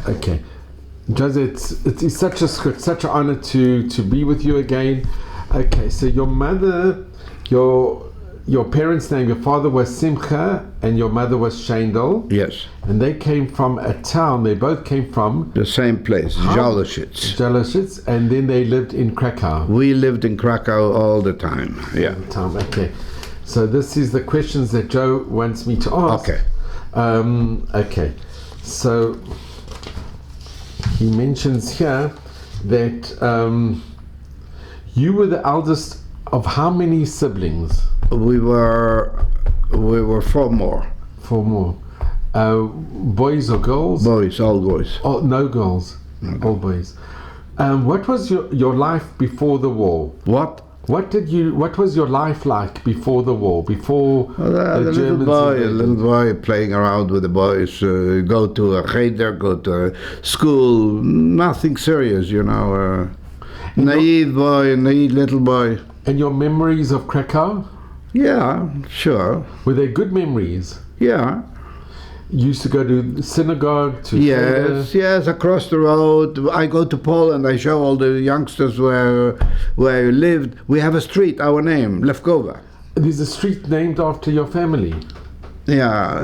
Okay. Jose, it's such an honor to be with you again. Okay, so your mother, your parents' name, your father was Simcha and your mother was Shendel. Yes. And they came from a town, they both came from... The same place, Jaloshitz. Jaloshitz, and then they lived in Krakow. We lived in Krakow all the time, yeah. Okay. So this is the questions that Joe wants me to ask. Okay. Okay. So he mentions here that you were the eldest of how many siblings? We were 4 more. 4 more. Boys or girls? Boys, all boys. Oh, no girls. No. All boys. What was your life before the war? What? What was your life like before the war? Before the Germans? A little boy playing around with the boys, go to a cheder, go to a school, nothing serious, naive boy, naive little boy. And your memories of Krakow? Yeah, sure. Were they good memories? Yeah. You used to go to the synagogue, to Yes, across the road. I go to Poland, I show all the youngsters where you lived. We have a street, our name, Levkovich. There's a street named after your family? Yeah.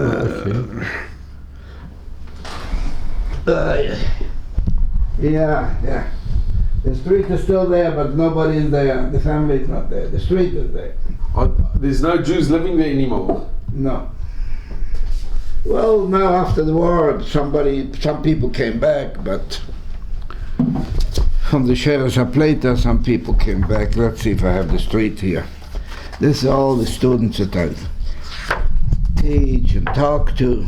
Yeah. The street is still there, but nobody is there. The family is not there. The street is there. There's no Jews living there anymore? No. Well, now after the war, some people came back, but from the Sheres HaPleita, some people came back. Let's see if I have the street here. This is all the students that I teach and talk to.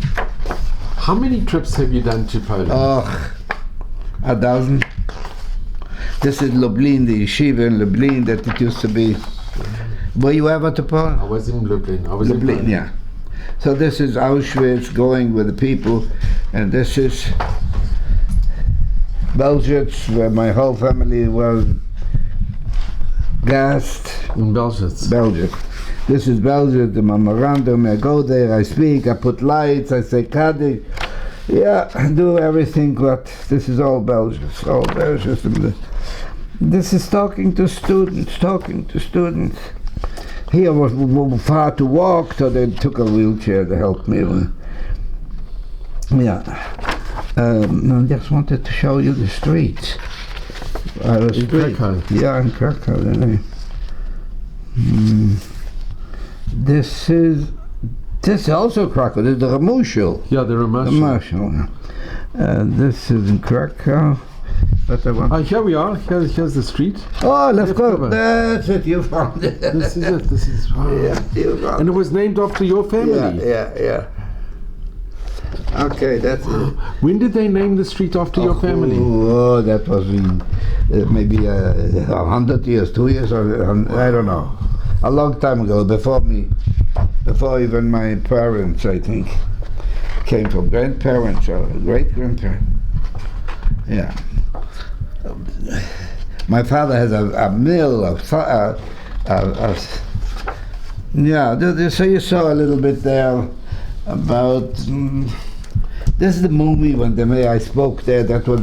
How many trips have you done to Poland? A dozen. This is Lublin, the yeshiva in Lublin that it used to be. Were you ever to Poland? I was in Lublin. Lublin, yeah. So this is Auschwitz, going with the people, and this is Belzec, where my whole family was gassed. In Belzec. This is Belzec, the memorandum. I go there, I speak, I put lights, I say Kaddish. Yeah, I do everything, but this is all Belzec. This is talking to students. Here was far to walk, so they took a wheelchair to help me. Yeah. I just wanted to show you the streets. In Krakow? Yeah, in Krakow. This is also Krakow. This is the Ramushel. Yeah, the Ramushel. This is in Krakow. But here we are. Here's the street. Oh, Levkovich. That's it. You found it. This is it. This is wow. Yeah, you found it. And it was named after your family. Yeah. Okay, that's it. When did they name the street after your family? Oh, that was in maybe 100 years, 2 years, or I don't know. A long time ago, before me, before even my parents, I think, came from grandparents or great-grandparents. Yeah. My father has a mill so you saw a little bit there about this is the movie when I spoke there. That was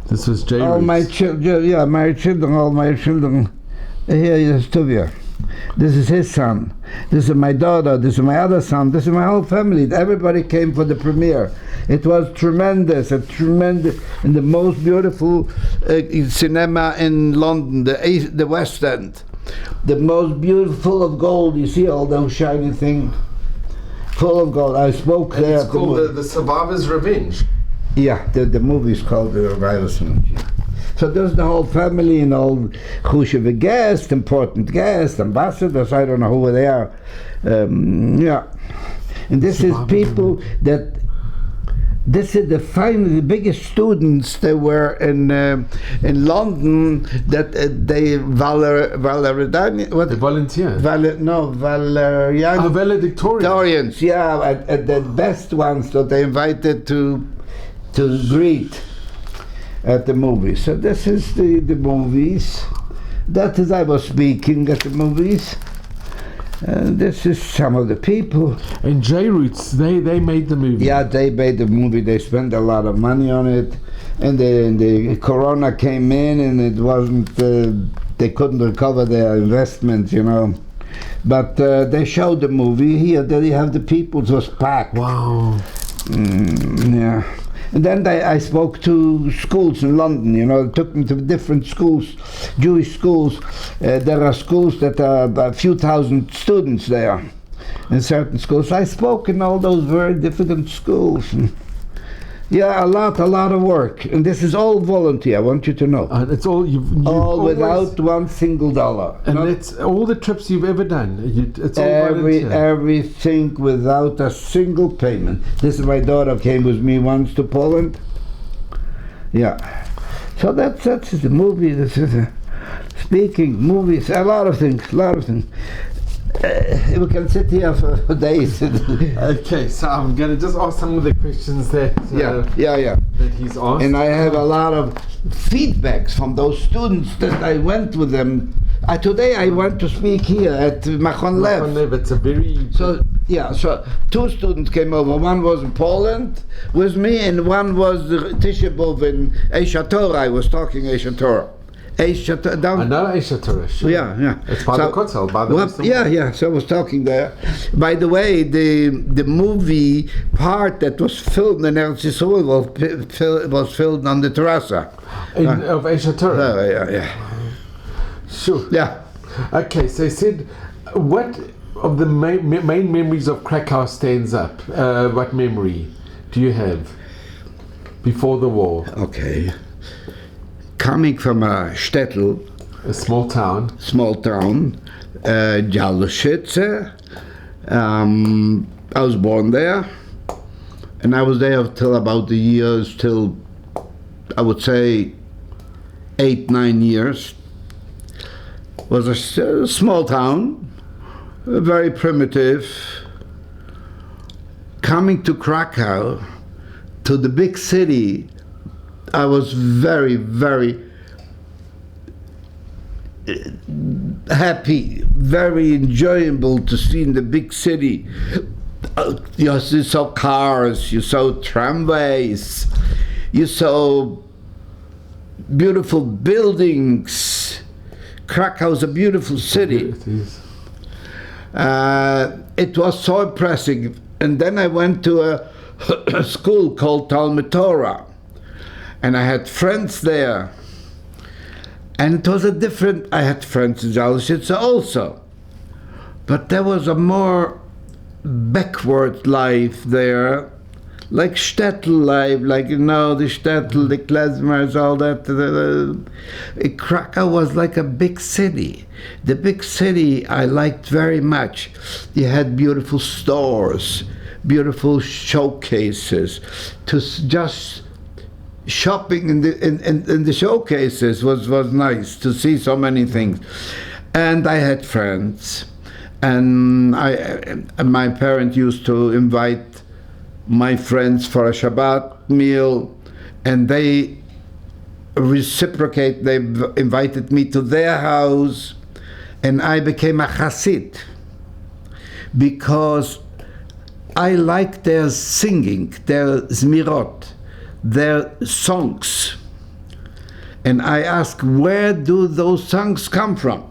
this was J. All my children, all my children. Here is Tuvia. This is his son. This is my daughter. This is my other son. This is my whole family. Everybody came for the premiere. It was tremendous, and the most beautiful cinema in London, the West End. The most beautiful of gold. You see all those shiny things, full of gold. I spoke and there. It's called the Survivor's Revenge. Yeah, the movie is called The Survivor's Revenge. So there's the whole family and all Khrushchev guests, important guests, ambassadors, I don't know who they are. Yeah. And this is people that, this is the biggest students that were in London that they valedictorians, yeah, the best ones that they invited to greet at the movies. So this is the movies. That is, I was speaking at the movies. And this is some of the people. And J Roots, they made the movie. Yeah, they made the movie. They spent a lot of money on it, and the Corona came in, and it wasn't. They couldn't recover their investment, you know. But they showed the movie here. There you have the people. It was packed. Wow. Yeah. And then I spoke to schools in London, you know, took them to different schools, Jewish schools. There are schools that are a few thousand students there in certain schools. I spoke in all those very difficult schools. Yeah, a lot of work. And this is all volunteer, I want you to know. It's all you've all always, without one single dollar. And that's all the trips you've ever done. It's all everything without a single payment. This is my daughter came with me once to Poland. Yeah. So that's the movie. This is speaking, movies, a lot of things. We can sit here for days. Okay, so I'm going to just ask some of the questions that that he's asked. And I have a lot of feedbacks from those students that I went with them. Today I went to speak here at Machon Lev. It's a very... So two students came over. One was in Poland with me, and one was the Tisha B'Av in Eisha Torah. I was talking Eisha Torah. I know Eisha Torah. Sure. Yeah. It's by the Kotel, by the yeah. So I was talking there. By the way, the movie part that was filmed in Eretz Yisrael was filmed on the terrassa of Eisha Torah. Yeah. Sure. Yeah. Okay, so he said, what of the main memories of Krakow stands up? What memory do you have before the war? Okay. Coming from a shtetl, a small town, Jaloshice. I was born there, and I was there till about the years, till I would say 8-9 years. It was a small town, very primitive. Coming to Krakow, to the big city, I was very, very happy, very enjoyable to see in the big city. You saw cars, you saw tramways, you saw beautiful buildings. Krakow is a beautiful city. It is. It was so impressive. And then I went to a school called Talmud Torah. And I had friends there. And it was I had friends in Zalishitsa also. But there was a more backward life there, like shtetl life, like, you know, the shtetl, the klezmers, all that. Krakow was like a big city. The big city I liked very much. You had beautiful stores, beautiful showcases, just shopping in the showcases was nice to see so many things. And I had friends, and my parents used to invite my friends for a Shabbat meal, and they reciprocate. They invited me to their house, and I became a Hasid because I liked their singing, their zmirot, their songs. And I asked, where do those songs come from?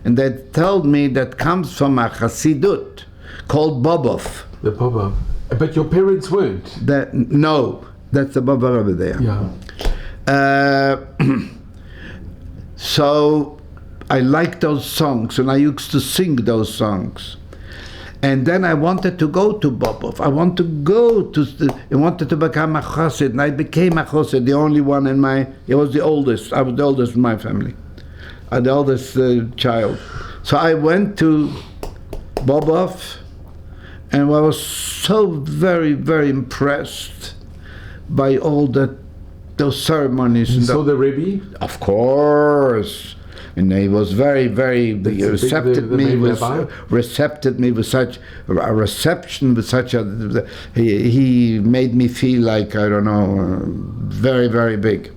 And they told me that comes from a Hasidut called Bobov. The Bobov. But your parents weren't? No, that's the Bobov over there. Yeah. So I liked those songs, and I used to sing those songs. And then I wanted to go to Bobov. I wanted to become a chassid, and I became a chassid, the only one I was the oldest in my family, the oldest child. So I went to Bobov, and I was so very, very impressed by all those ceremonies. You saw the Rebbe? Of course. And he was very, very recepted me with such a reception, with such a he made me feel like, I don't know, very, very big,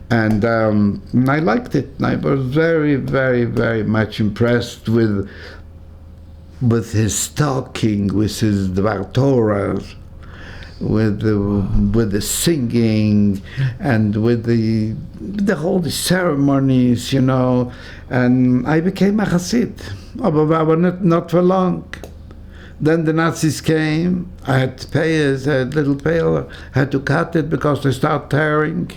and I liked it. I was very, very, very much impressed with with his talking, with his Dvar Torahs, with the singing, and with the holy ceremonies, you know, and I became a Hasid, but not for long. Then the Nazis came. I had to pay a little pail. I had to cut it because they start tearing.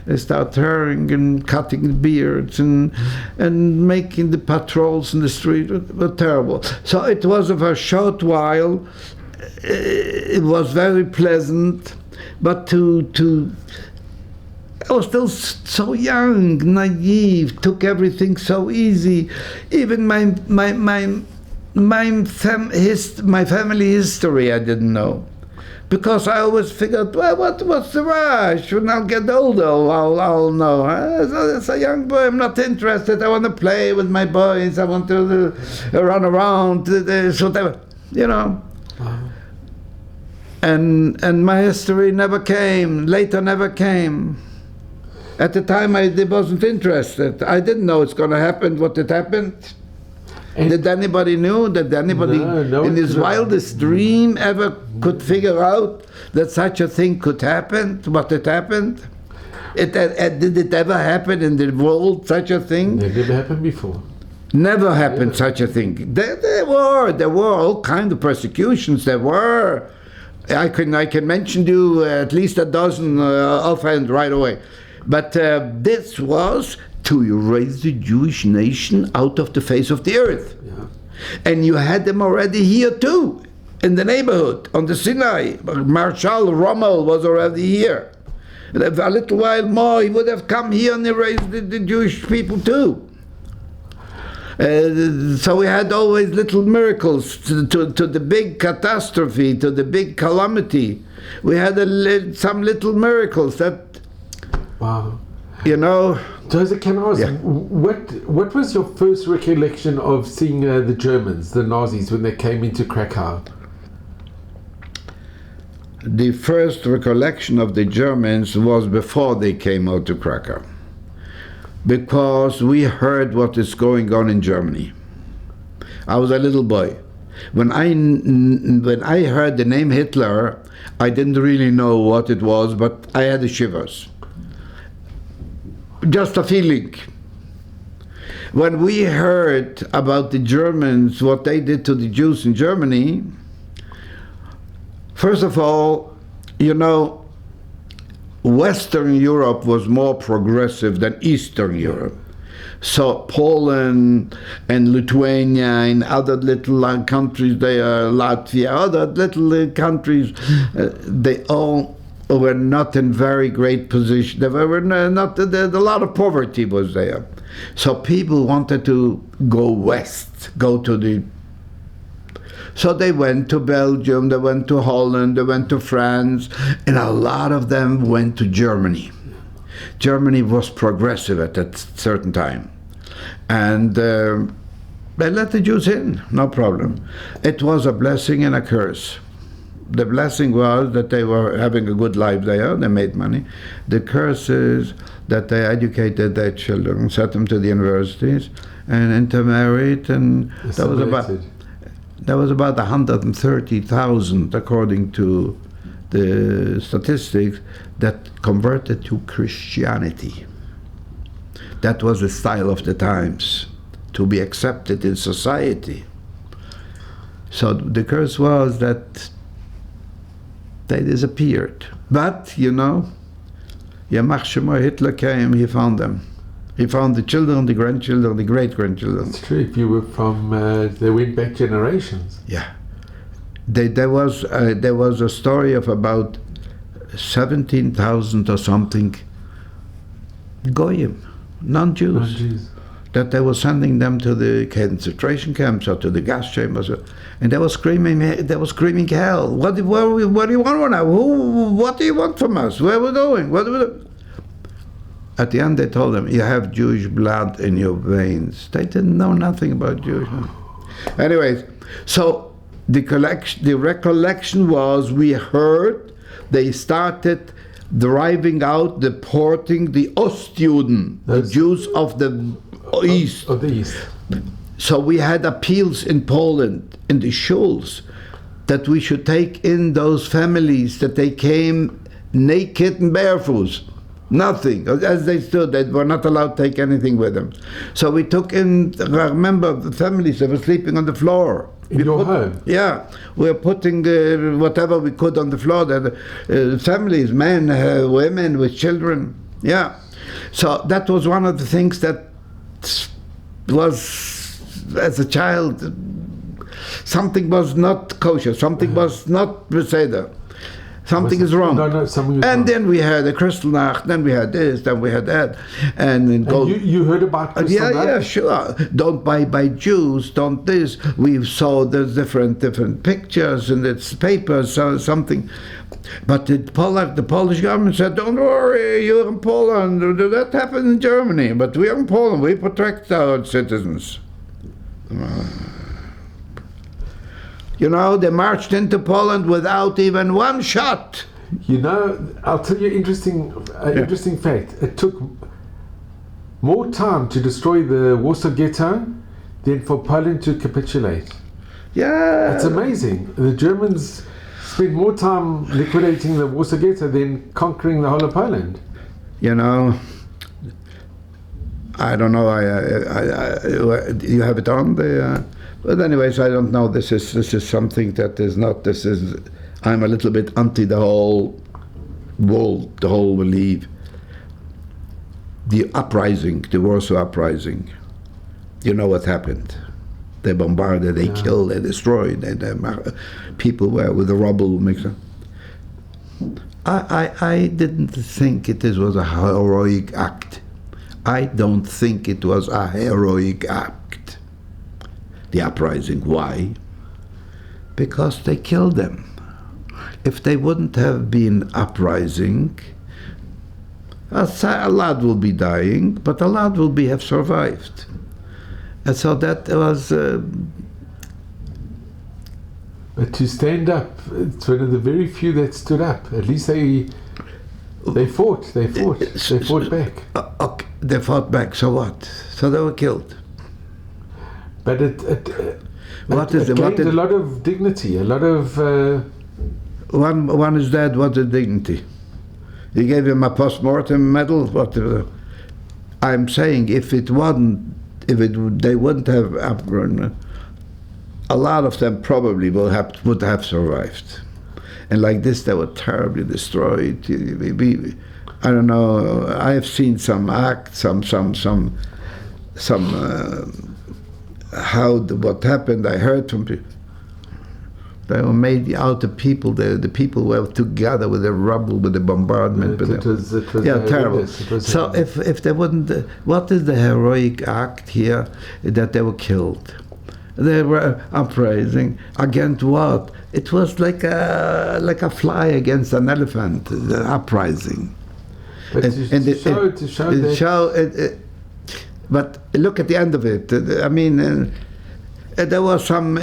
They start tearing and cutting beards and making the patrols in the street. It was terrible. So it was for a short while. It was very pleasant, but I was still so young, naive, took everything so easy. Even my family history I didn't know, because I always figured, well, what's the rush? When I'll get older, I'll know. As a young boy, I'm not interested. I want to play with my boys. I want to run around, whatever, you know. Wow. And my history never came. Later, never came. At the time, I wasn't interested. I didn't know it's going to happen. What had happened? And did anybody know? Did anybody in his wildest dream ever could figure out that such a thing could happen? What had happened? Did it ever happen in the world, such a thing? It never happened before. Never happened such a thing. There were all kinds of persecutions. There were. I can mention you at least a dozen offhand right away. But this was to erase the Jewish nation out of the face of the earth. Yeah. And you had them already here too, in the neighborhood, on the Sinai. Marshal Rommel was already here. And a little while more, he would have come here and erased the Jewish people too. So we had always little miracles to the big catastrophe, to the big calamity. We had some little miracles that, wow, you know. Joseph, can I ask, what was your first recollection of seeing the Germans, the Nazis, when they came into Krakow? The first recollection of the Germans was before they came out to Krakow, because we heard what is going on in Germany. I was a little boy. When I heard the name Hitler, I didn't really know what it was, but I had the shivers. Just a feeling. When we heard about the Germans, what they did to the Jews in Germany, first of all, you know, Western Europe was more progressive than Eastern Europe. So Poland and Lithuania and other little countries, Latvia, other little countries, they all were not in very great position. There were not, a lot of poverty was there. So people wanted to go west, so they went to Belgium, they went to Holland, they went to France, and a lot of them went to Germany. Germany was progressive at that certain time. And they let the Jews in, no problem. It was a blessing and a curse. The blessing was that they were having a good life there, they made money. The curse is that they educated their children, sent them to the universities, and intermarried, and there was about 130,000, according to the statistics, that converted to Christianity. That was the style of the times, to be accepted in society. So the curse was that they disappeared. But, you know, Yamach Shemo, Hitler came, he found them. He found the children, the grandchildren, the great-grandchildren. It's true, if you were from, they went back generations. Yeah. There was a story of about 17,000 or something Goyim, non-Jews, that they were sending them to the concentration camps or to the gas chambers, and they were screaming hell. What do you want now? What do you want from us? Where are we going? What are we doing? At the end, they told them, you have Jewish blood in your veins. They didn't know nothing about Jewish. Anyways, so the recollection was, we heard they started driving out, deporting the Ostjuden, the Jews of the East. Of the East. So we had appeals in Poland, in the shuls, that we should take in those families that they came naked and barefoot. Nothing. As they stood, they were not allowed to take anything with them. So we took in, I remember the families that were sleeping on the floor. In your home? Yeah. We were putting whatever we could on the floor. Families, men, women with children. Yeah. So that was one of the things that was, as a child, something was not kosher, something was not beseder. Something is wrong. No, something is and wrong. Then we had a Kristallnacht, then we had this, then we had that. And you heard about Kristallnacht? Yeah, sure. Don't buy by Jews, don't this. We saw the different pictures and it's papers, so something. But the Polish government said, don't worry, you're in Poland. That happened in Germany, but we're in Poland. We protect our citizens. You know, they marched into Poland without even one shot. You know, I'll tell you an interesting fact. It took more time to destroy the Warsaw Ghetto than for Poland to capitulate. Yeah. It's amazing. The Germans spent more time liquidating the Warsaw Ghetto than conquering the whole of Poland. You know, I don't know. You have it on the. But anyways, I don't know. This is something that is not. This is. I'm a little bit anti the whole world, the whole belief. The uprising, the Warsaw uprising. You know what happened? They bombarded, they killed, they destroyed, people were with the rubble mixer. I didn't think it was a heroic act. I don't think it was a heroic act. The uprising. Why? Because they killed them. If they wouldn't have been uprising, a lot will be dying, but a lot will have survived. And so that was... But to stand up, it's one of the very few that stood up. At least they fought back. Okay, they fought back, so what? So they were killed. But it gained a lot of dignity, a lot of... One is dead, what is dignity? You gave him a post-mortem medal? Whatever. I'm saying if they wouldn't have, a lot of them probably would have survived. And like this, they were terribly destroyed. I don't know. I have seen some acts, what happened. I heard from people. They were made out of people. The people were together with the rubble, with the bombardment. It was terrible. So if they wouldn't, what is the heroic act here? That they were killed. They were uprising against what? It was like a fly against an elephant. The uprising. But to show that. But look at the end of it. I mean, there were some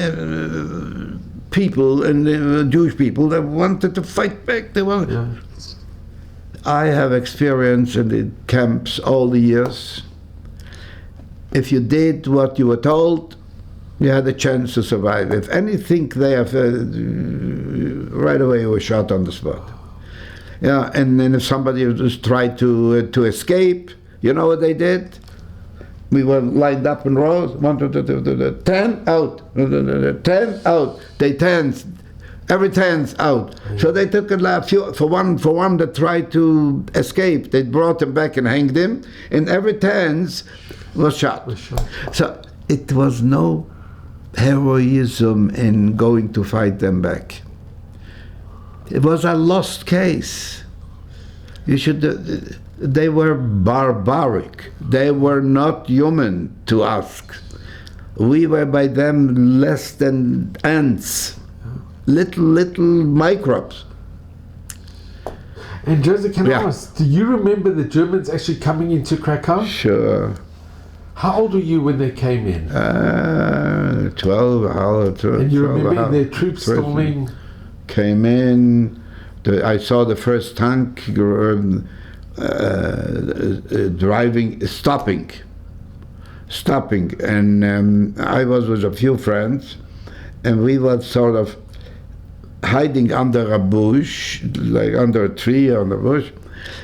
people, and Jewish people, that wanted to fight back. I have experience in the camps all the years. If you did what you were told, you had a chance to survive. If anything there, right away you were shot on the spot. Yeah, and then if somebody just tried to escape, you know what they did? We were lined up in rows. 1, 2, 3, 10 out. 10 out. They 10s. Every 10's out. So they took a few for one that tried to escape. They brought him back and hanged him. And every 10's was shot. So it was no heroism in going to fight them back. It was a lost case. You should. They were barbaric. They were not human to ask. We were by them less than ants, little microbes. And Joseph, can I ask, do you remember the Germans actually coming into Krakow? Sure. How old were you when they came in? 12. And you remember their troops storming? Came in. I saw the first tank stopping stopping, and I was with a few friends, and we were sort of hiding under a bush, like under a tree on the bush,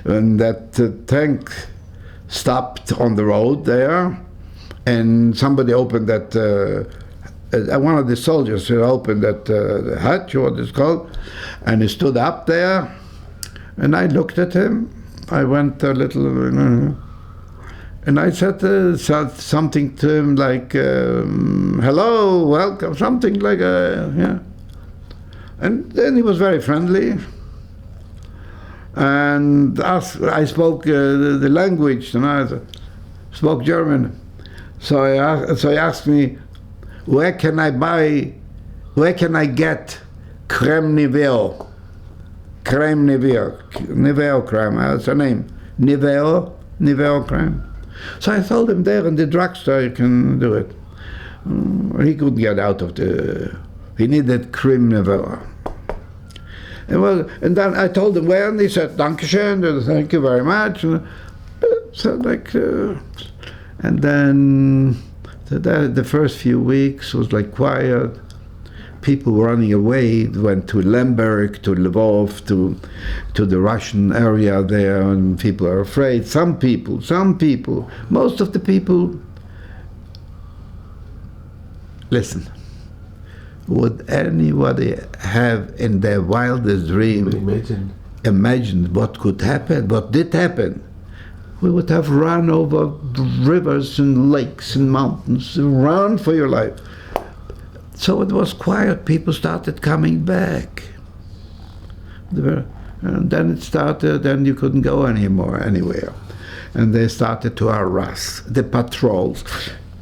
and that tank stopped on the road there, and somebody opened that, one of the soldiers had opened that hatch, what it's called, and he stood up there, and I looked at him. I went a little, and I said something to him like, hello, welcome, something like, yeah. And then he was very friendly. And I spoke the language, and I spoke German. So he asked me, where can I get creme Nivea? Creme Nivea, Nivea creme, that's the name. Nivea creme. So I told him there in the drugstore you can do it. He couldn't get out of he needed creme Nivea. And then I told him where, and he said, Dankeschön, thank you very much. So and then the first few weeks was like quiet. People running away, went to Lemberg, to Lvov, to the Russian area there, and people are afraid. Some people, most of the people, listen, would anybody have in their wildest dream imagined what could happen, what did happen? We would have run over rivers and lakes and mountains, run for your life. So it was quiet. People started coming back. And then it started, then you couldn't go anywhere. And they started to harass the patrols,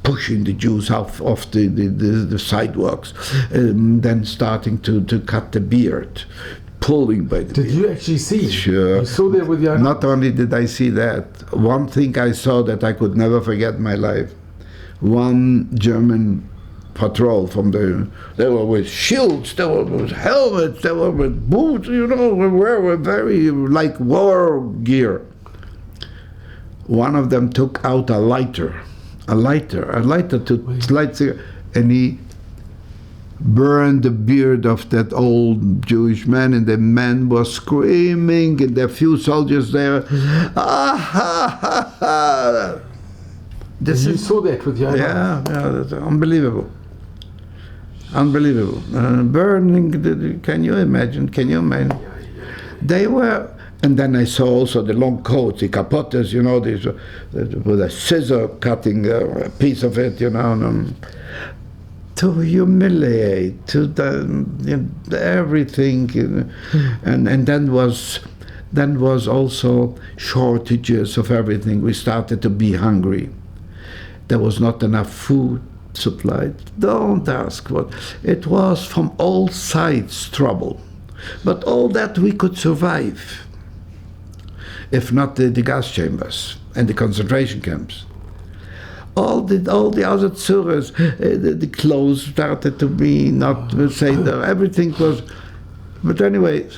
pushing the Jews off the sidewalks, then starting to cut the beard, pulling by the beard. Did you actually see? Sure. You saw that with your eyes? Not only did I see that, one thing I saw that I could never forget in my life. One German patrol they were with shields, they were with helmets, they were with boots, we were very like war gear. One of them took out a lighter to light cigarette, and he burned the beard of that old Jewish man, and the man was screaming, and the few soldiers there, You saw that with your eyes? Yeah, that's unbelievable. Burning, can you imagine? They were, and then I saw also the long coats, the capotes, these, with a scissor cutting a piece of it, to humiliate, to everything, and then was also shortages of everything. We started to be hungry. There was not enough food supplied. Don't ask what. It was from all sides trouble. But all that we could survive, if not the gas chambers and the concentration camps. All the other tsuras, the clothes started to be not everything was. But anyway,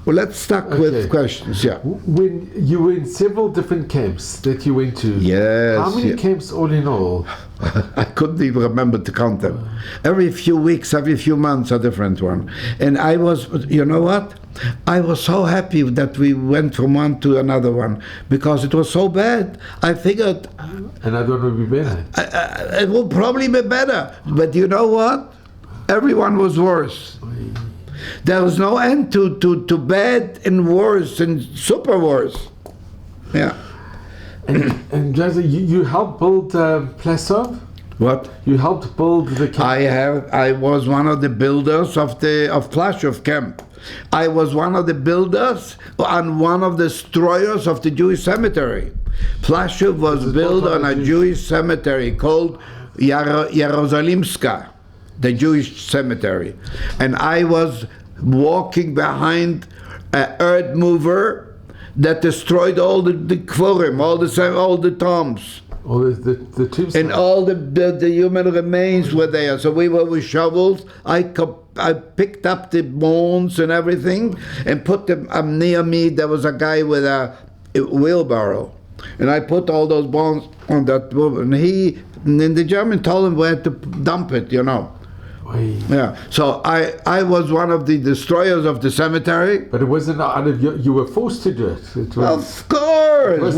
well, let's start with questions. Yeah. When you were in several different camps that you went to, yes. How many camps all in all? I couldn't even remember to count them. Every few weeks, every few months, a different one. And I was, you know what? I was so happy that we went from one to another one because it was so bad. I figured. Another one would be better. It will probably be better. But you know what? Everyone was worse. There was no end to bad and worse and super worse. Yeah. And Jazzy, you helped build Plasov? What? You helped build the camp? I was one of the builders of Plasov camp. I was one of the builders and one of the destroyers of the Jewish cemetery. Plasov was built on a Jewish cemetery called Yerosalimska, the Jewish cemetery. And I was walking behind an earth mover that destroyed all the kvorim, all the tombs. All the tombstones. And all the human remains were there. So we were with shovels. I picked up the bones and everything and put them near me. There was a guy with a wheelbarrow. And I put all those bombs on that woman. And the German told him where to dump it, you know. Yeah, so I was one of the destroyers of the cemetery. But it wasn't out of you were forced to do it. Of course.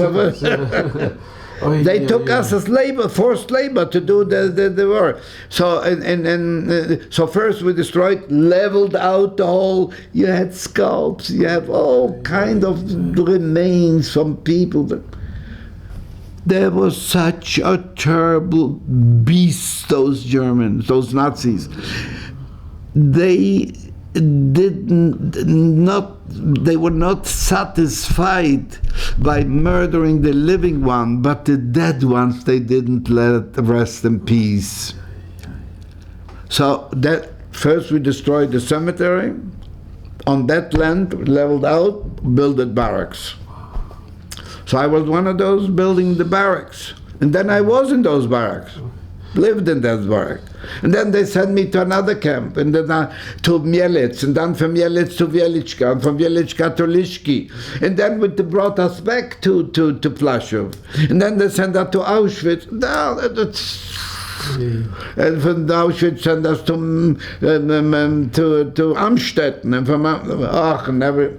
They took us as labor, forced labor, to do the work. So so first we destroyed, leveled out the whole. You had scalps, you have all kind of remains from people. There was such a terrible beast, those Germans, those Nazis. They were not satisfied by murdering the living one, but the dead ones they didn't let rest in peace. So that first we destroyed the cemetery. On that land, leveled out, built barracks. So I was one of those building the barracks. And then I was in those barracks, lived in that barrack. And then they sent me to another camp, and then to Mielec, and then from Mielec to Wieliczka, and from Wieliczka to Liszki. And then they brought us back to Plaszow. And then they sent us to Auschwitz. And from Auschwitz sent us to Amstetten. And from never...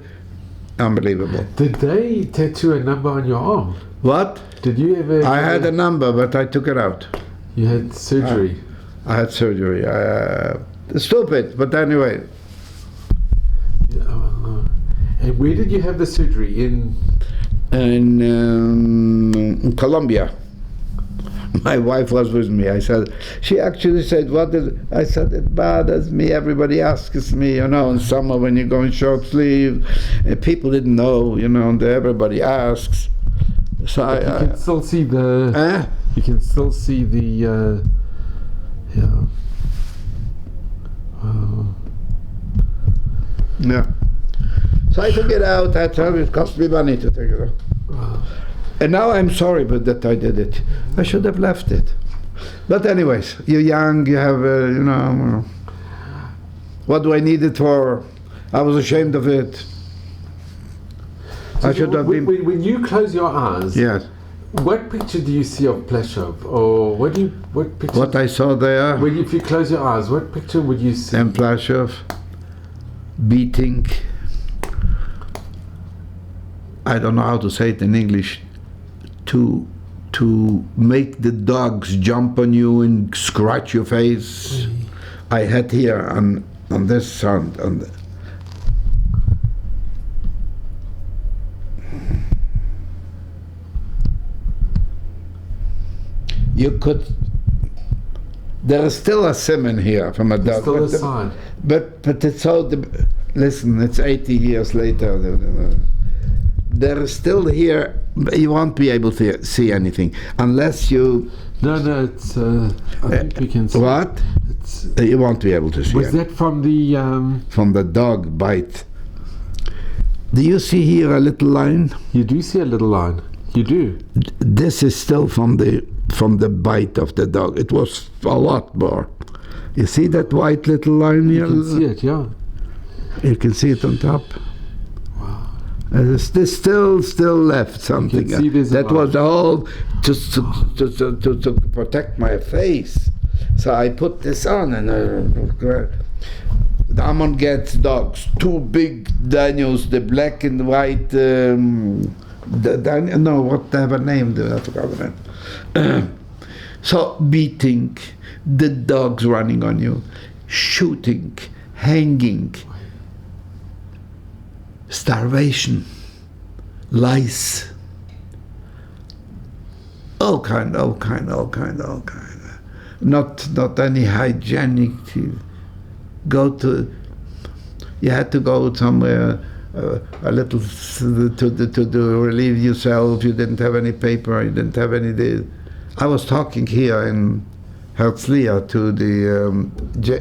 Unbelievable. Did they tattoo a number on your arm? What? Did you ever... I had a number, but I took it out. You had surgery? I had surgery. Stupid, but anyway. And where did you have the surgery? In Colombia. My wife was with me. She actually said, I said, it bothers me. Everybody asks me, in summer when you go in short sleeve. People didn't know, and everybody asks. So you can still see the... You can still see the... yeah. Yeah. So I took it out. I told it cost me money to take it out. Wow. And now I'm sorry that I did it. I should have left it. But anyways, you're young, you have, what do I need it for? I was ashamed of it. So I should have been... When you close your eyes, yes. What picture do you see of Plaszow? Or what picture? What I saw there... If you close your eyes, what picture would you see? In Plaszow, beating... I don't know how to say it in English. To make the dogs jump on you and scratch your face. I had here on this sound. You could. There is still a simon here from a dog. Still a sign. But it's all. Listen, it's 80 years later. There is still here. You won't be able to see anything unless you. No, it's. I think we can see. What? You won't be able to see. Was that from the? From the dog bite. Do you see here a little line? You do see a little line. You do. This is still from the bite of the dog. It was a lot more. You see that white little line here? You can see it, yeah. You can see it on top. There's still left something. That was the whole to protect my face. So I put this on, and the Ammon gets dogs, two big Daniels, the black and white. They have a name. I forgot the name. So beating, the dogs running on you, shooting, hanging. Starvation, lice, all kind. Not any hygienic. You had to go somewhere a little to relieve yourself. You didn't have any paper. You didn't have any. I was talking here in Herzliya to the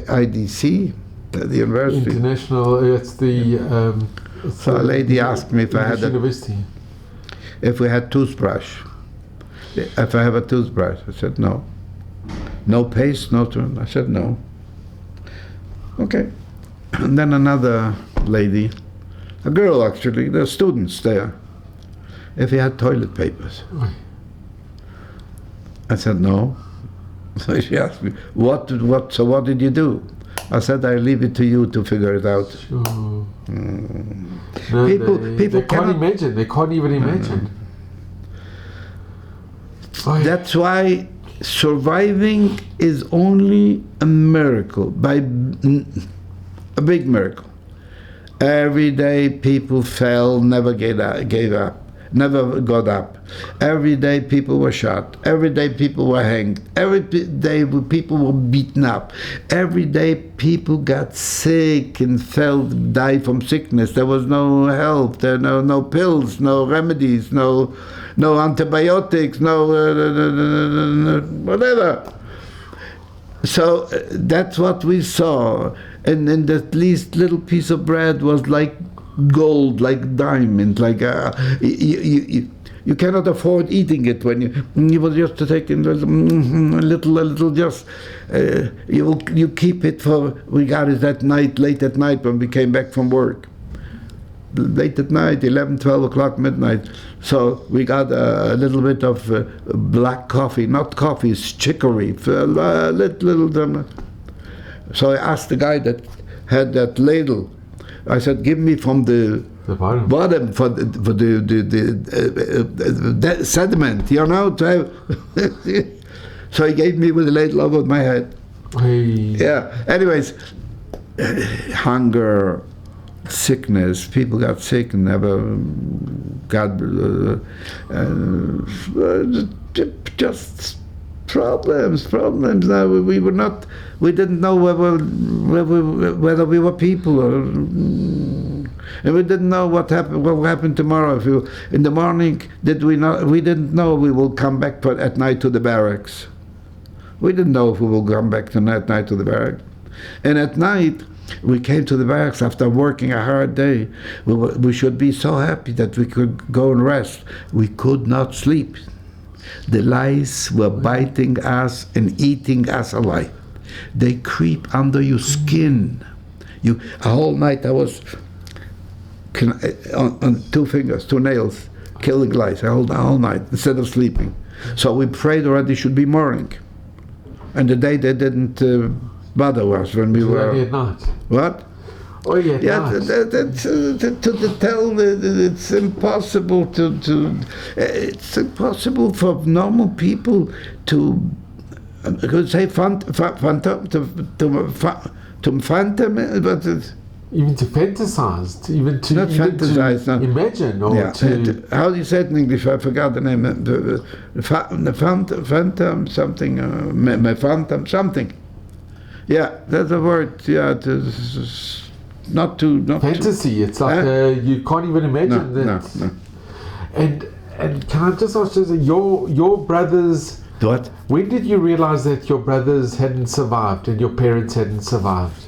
IDC, the university. International. It's the. So a lady asked me if I had if we had toothbrush. If I have a toothbrush, I said no. No paste, no tooth. I said no. Okay. And then another lady, a girl actually, there are students there. if he had toilet papers. I said, no. So she asked me, what did you do? I said, I leave it to you to figure it out. Sure. No, People they can't cannot imagine. They can't even imagine. That's why surviving is only a miracle, a big miracle. Every day people fell, never gave up, never got up. Every day people were shot. Every day people were hanged. Every day people were beaten up. Every day people got sick and died from sickness. There was no help. There were no pills, no remedies, no antibiotics, no whatever. So that's what we saw. And that least little piece of bread was like gold, like diamond, like you cannot afford eating it when you will just take a little just you keep it for. We got it that night, late at night when we came back from work. Late at night, 11, 12 o'clock, midnight. So we got a little bit of black coffee, not coffee, it's chicory, little. So I asked the guy that had that ladle. I said, "Give me from the bottom for the sediment, you know." So he gave me with a ladle over my head. Hey. Yeah. Anyways, hunger, sickness. People got sick and never got just problems. Now we didn't know whether we were people, and we didn't know what will happen tomorrow. In the morning, we didn't know we will come back at night to the barracks. We didn't know if we will come back at night to the barracks. And at night, we came to the barracks after working a hard day. We should be so happy that we could go and rest. We could not sleep. The lice were biting us and eating us alive. They creep under your skin. A whole night I was on 2 fingers, 2 nails, killing lice. A whole night instead of sleeping. So we prayed already should be morning. And the day they didn't bother us when we were. At night. What? Oh yeah. To tell it's impossible it's impossible for normal people to say phantom, but even to fantasize, imagine, or to how do you say it in English? I forgot the name. The phantom something. Phantom something. Yeah, that's a word. Yeah, not fantasy. It's like you can't even imagine that. No. And can I just ask you, your brothers? What? When did you realize that your brothers hadn't survived and your parents hadn't survived?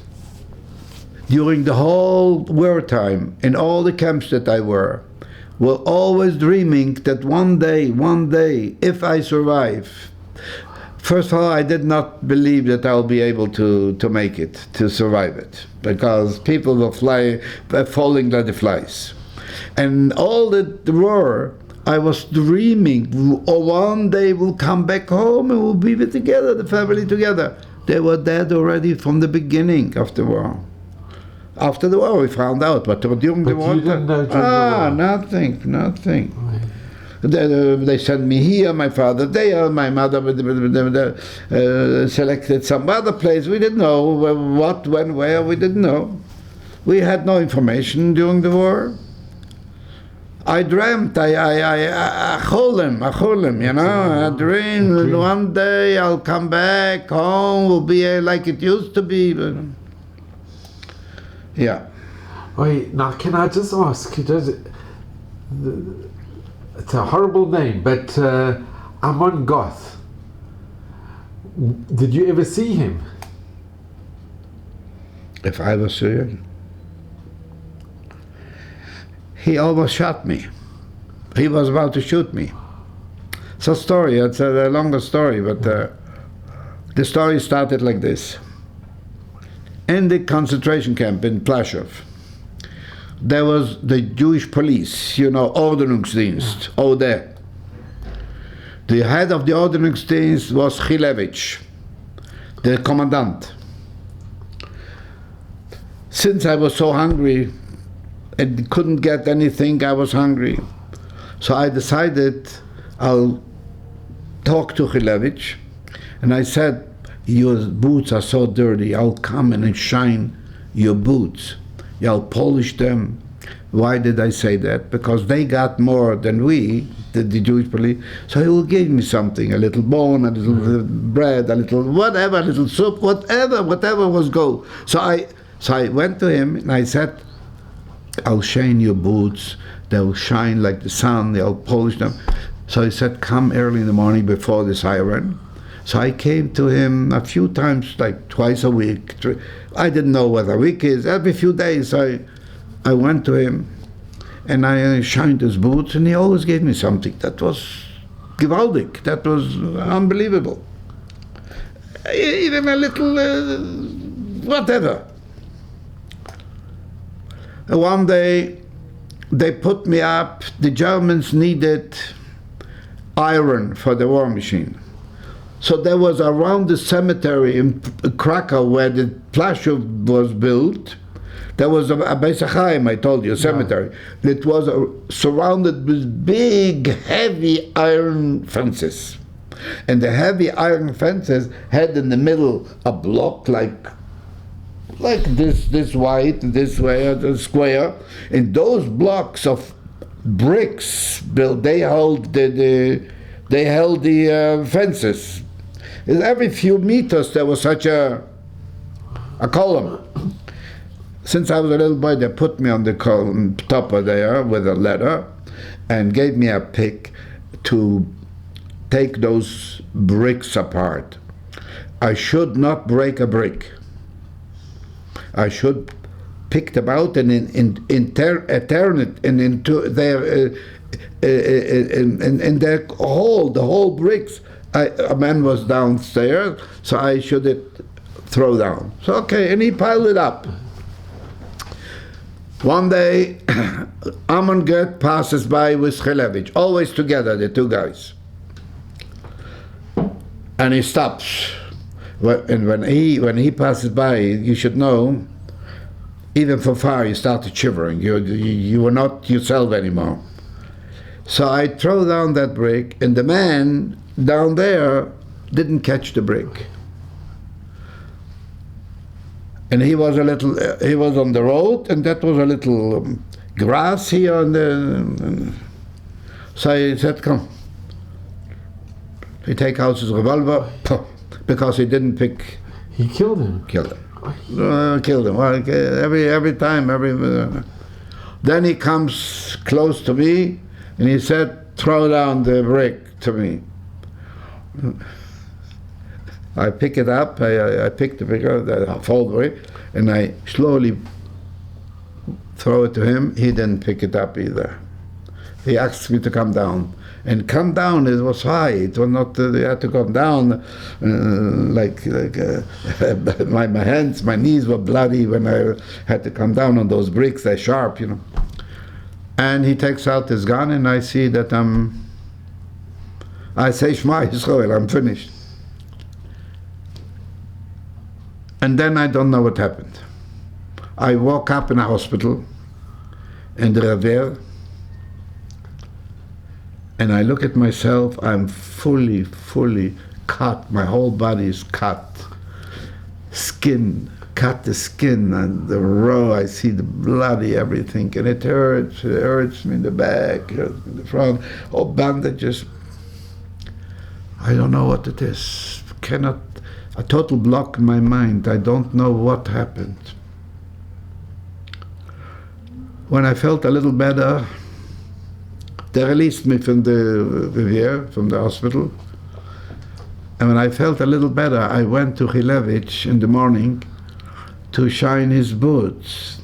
During the whole wartime, in all the camps that I were always dreaming that one day, if I survive. First of all, I did not believe that I'll be able to make it, to survive it, because people were falling like the flies. And all the war, I was dreaming, one day we'll come back home and we'll be together, the family together. They were dead already from the beginning of the war. After the war, we found out, but during the war, you didn't know during the war. nothing. They sent me here, my father there, my mother selected some other place. We didn't know what, when, where, we didn't know. We had no information during the war. I dreamt, I cholem, you know, I dreamed one day I'll come back home, will be like it used to be. Yeah. Wait, now can I just ask, it's a horrible name, but Amon Goth, did you ever see him? If I was Syrian, he almost shot me. He was about to shoot me. It's a story, it's a longer story, but the story started like this. In the concentration camp in Plaszow, there was the Jewish police, Ordnungsdienst, over there. The head of the Ordnungsdienst was Levkovich, the commandant. Since I was so hungry and couldn't get anything, I was hungry. So I decided I'll talk to Levkovich, and I said, your boots are so dirty, I'll come in and shine your boots. I'll polish them. Why did I say that? Because they got more than we, the Jewish police, so he will give me something, a little bone, a little bread, a little whatever, a little soup, whatever was go. So I went to him and I said, I'll shine your boots, they'll shine like the sun, they'll polish them. So he said, come early in the morning before the siren. So I came to him a few times, like twice a week. I didn't know what a week is. Every few days I went to him and I shined his boots, and he always gave me something. That was gewaldig. That was unbelievable. Even a little whatever. One day they put me up. The Germans needed iron for the war machine. So there was around the cemetery in Krakow where the Plaszow was built, there was a Beis Chaim, I told you, a cemetery. Yeah. It was surrounded with big, heavy iron fences. And the heavy iron fences had in the middle a block like this wide, this way, the square. And those blocks of bricks built, they held the fences. And every few meters there was such a column. Since I was a little boy, they put me on the column top of there with a ladder and gave me a pick to take those bricks apart. I should not break a brick. I should pick them out and turn it into their in their hole, the whole bricks. A man was downstairs, so I should throw down. So okay, and he piled it up. One day, Amon Goeth passes by with Levkovich, always together, the two guys. And he stops. And when he passes by, you should know, even from far, you started shivering. You were not yourself anymore. So I throw down that brick, and the man down there didn't catch the brick. And he was on the road, and that was a little grass here. So I said, come. He take out his revolver, because he didn't pick. He killed him. Killed him. Well, every time. Then he comes close to me, and he said, throw down the brick to me. I pick it up, I pick the brick up, I fold it, and I slowly throw it to him. He didn't pick it up either. He asked me to come down. And come down, it was high. It was not, you had to come down my hands, my knees were bloody when I had to come down on those bricks, they're sharp, And he takes out his gun, and I see that I say, Shema Yisrael, I'm finished. And then I don't know what happened. I woke up in a hospital in the Rever, and I look at myself, I'm fully cut, my whole body is cut. Cut the skin, and the row, I see the bloody everything, and it hurts me in the back, it hurts me in the front, all bandages. I don't know what it is. A total block in my mind. I don't know what happened. When I felt a little better, they released me from the hospital. And when I felt a little better, I went to Levkovich in the morning to shine his boots,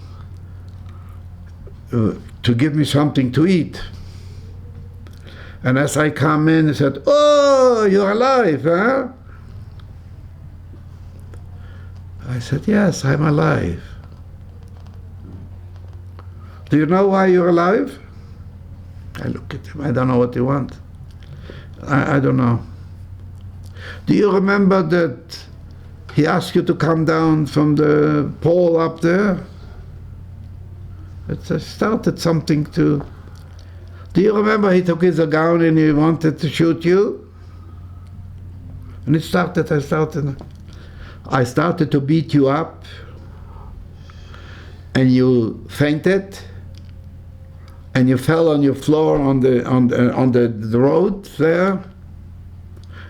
to give me something to eat. And as I come in, he said, "Oh, you're alive, huh?" I said, "Yes, I'm alive." Do you know why you're alive? I look at him. I don't know what you want. I don't know. Do you remember that he asked you to come down from the pole up there? It started something to... Do you remember he took his gun and he wanted to shoot you? And I started to beat you up, and you fainted, and you fell on your floor on the road there.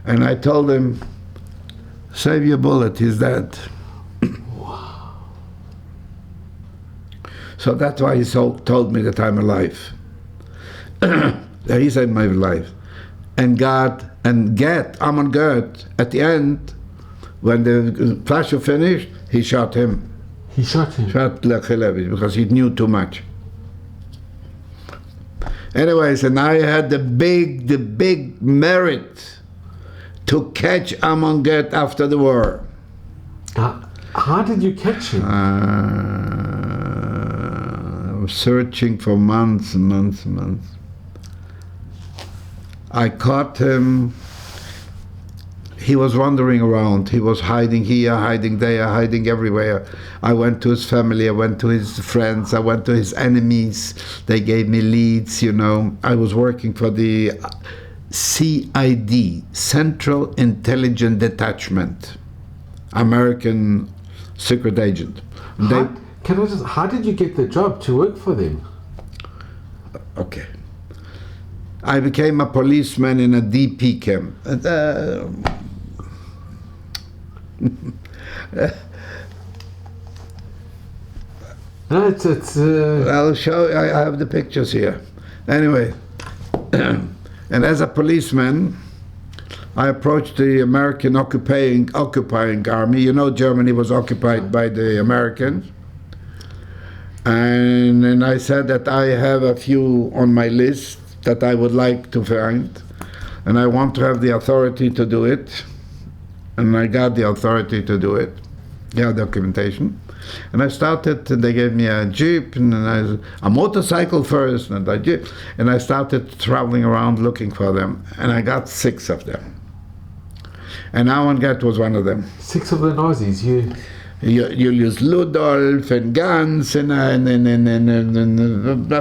And I told him, "Save your bullet, he's dead." Wow. So that's why he told me that I'm alive. He saved my life. And God, and Amon Gert, at the end, when the flasher finished, he shot him. He shot him? Shot Levkovich, because he knew too much. Anyways, and I had the big merit to catch Amon Gert after the war. How did you catch him? I was searching for months and months and months. I caught him. He was wandering around. He was hiding here, hiding there, hiding everywhere. I went to his family, I went to his friends, I went to his enemies. They gave me leads, you know. I was working for the CID, Central Intelligence Detachment, American secret agent. How did you get the job to work for them? Okay. I became a policeman in a DP camp. I'll show you, I have the pictures here. Anyway, and as a policeman, I approached the American occupying army. You know, Germany was occupied by the Americans. And then I said that I have a few on my list that I would like to find, and I want to have the authority to do it. And I got the authority to do it. Yeah, documentation. And I started, and they gave me a jeep and a motorcycle first, and a jeep, and I started traveling around looking for them, and I got 6 of them. And Amon Gert was one of them. 6 of the Nazis, Julius Ludolf and Gans and I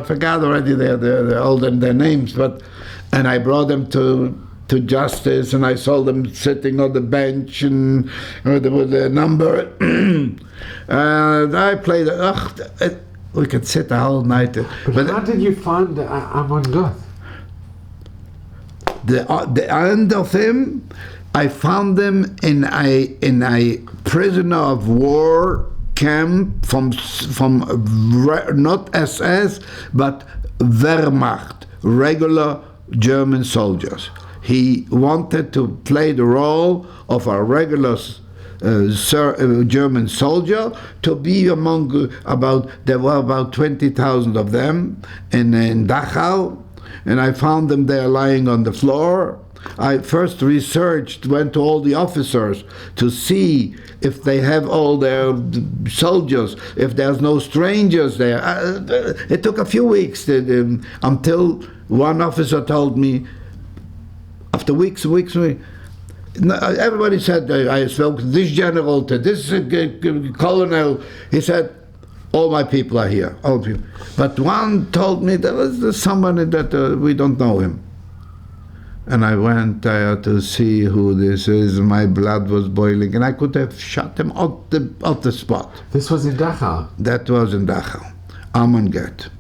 forgot already their names, and I brought them to justice, and I saw them sitting on the bench and with the number. And I played. We could sit the whole night. But how did you find Amon Gert? The end of him, I found them in a prisoner of war camp from not SS but Wehrmacht, regular German soldiers. He wanted to play the role of a regular German soldier, to be among there were about 20,000 of them in Dachau, and I found them there lying on the floor. I first went to all the officers to see if they have all their soldiers, if there's no strangers there. It took a few weeks until one officer told me, after weeks and weeks, everybody said, I spoke to this general, to this colonel. He said, all my people are here, all people. But one told me there was somebody that we don't know him. And I went there to see who this is. My blood was boiling, and I could have shot him out the spot. This was in Dachau? That was in Dachau, Amon Gert.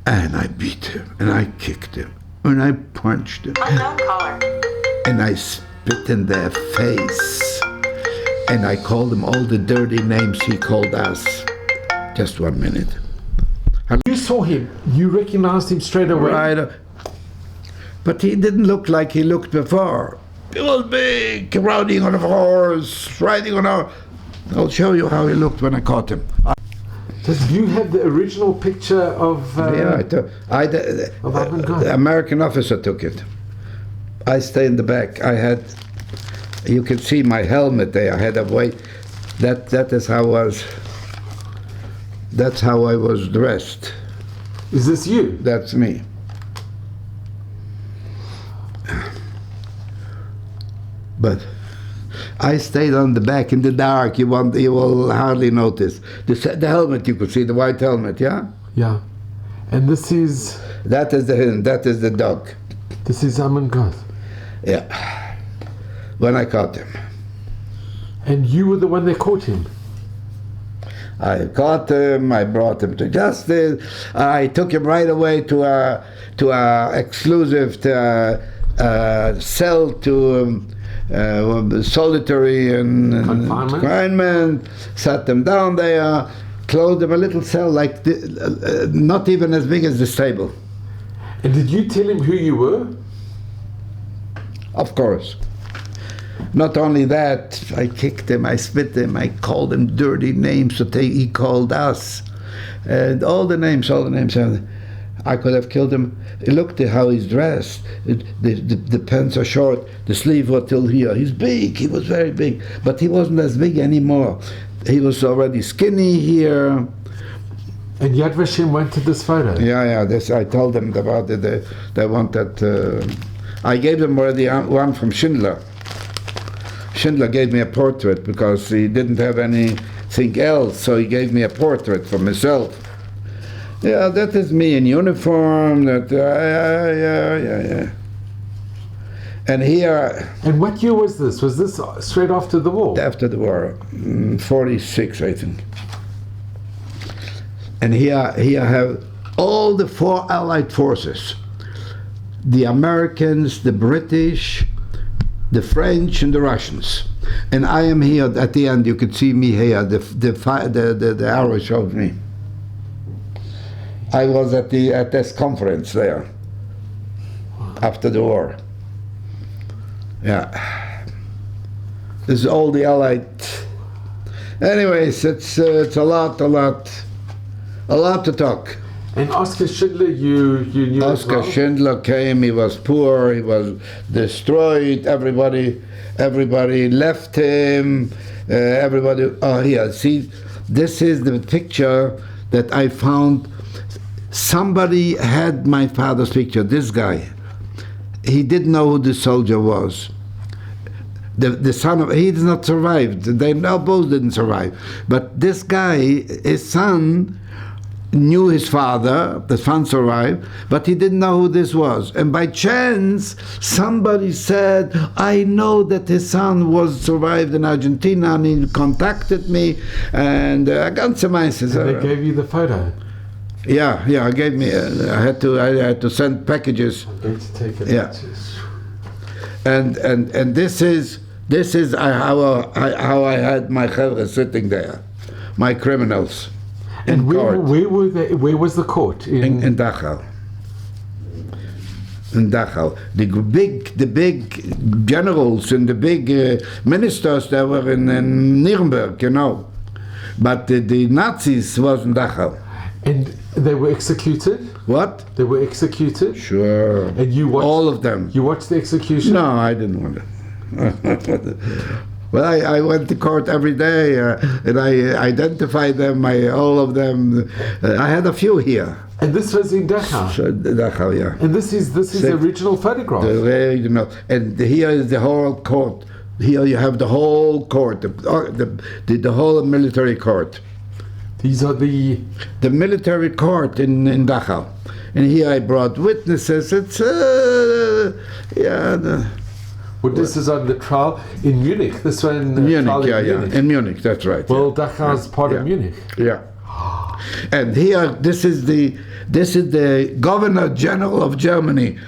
And I beat him, and I kicked him, and I punched him. Unknown caller. And I spit in their face. And I called them all the dirty names he called us. Just 1 minute. You saw him. You recognized him straight away. Right. But he didn't look like he looked before. He was big, riding on a horse, riding on a... I'll show you how he looked when I caught him. Do you have the original picture of... The American officer took it. I stay in the back. I had... You can see my helmet there. I had a weight. That is how I was... That's how I was dressed. Is this you? That's me. But I stayed on the back in the dark. You will hardly notice. The helmet you could see, the white helmet, yeah? Yeah. And this is... That is the dog. This is Amon God. Yeah. When I caught him. And you were the one that caught him? I caught him, I brought him to justice, I took him right away to a exclusive cell to solitary and confinement, sat them down there, closed them a little cell like not even as big as the stable. And did you tell him who you were? Of course. Not only that, I kicked him, I spit him, I called him dirty names that he called us. And all the names. I could have killed him. Look at how he's dressed. The pants are short, the sleeve was till here. He's big, he was very big, but he wasn't as big anymore. He was already skinny here. And Yad Vashem wanted this photo? Yeah, I told them about it. They wanted, I gave them already one from Schindler. Schindler gave me a portrait because he didn't have anything else, so he gave me a portrait for myself. Yeah, that is me in uniform. Yeah. And here... And what year was this? Was this straight after the war? After the war, 46, I think. And here I have all the 4 Allied forces. The Americans, the British, the French and the Russians, and I am here at the end. You could see me here. The arrow showed me. I was at this conference there after the war. Yeah, this is all the Allied. Anyways, it's a lot to talk. And Oskar Schindler, you knew Oskar Schindler came, he was poor, he was destroyed, everybody left him, here, see, this is the picture that I found. Somebody had my father's picture, this guy. He didn't know who the soldier was. The son of, he did not survive, they both didn't survive. But this guy, his son, knew his father, the son survived, but he didn't know who this was. And by chance, somebody said, I know that his son was survived in Argentina, and he contacted me, and I got some answers. And they gave you the photo? Yeah, gave me, I had to send packages. I'm going to take it. Yeah. And this is how I had my chevra sitting there, my criminals. And where were they? Where was the court? In Dachau. In Dachau. The big generals and the big ministers, they were in Nuremberg, you know. But the Nazis was in Dachau. And they were executed? What? They were executed? Sure. And you watched... All of them. You watched the execution? No, I didn't want it. Well, I went to court every day, and I identified them, all of them. I had a few here. And this was in Dachau? Dachau, yeah. And this is the original photograph? And here is the whole court. Here you have the whole court, the whole military court. These are the military court in Dachau. And here I brought witnesses. It's, witnesses on the trial in Munich. This one, Munich, in Munich, that's right. Well, Dachau is part of Munich. Yeah. And here, this is the Governor General of Germany.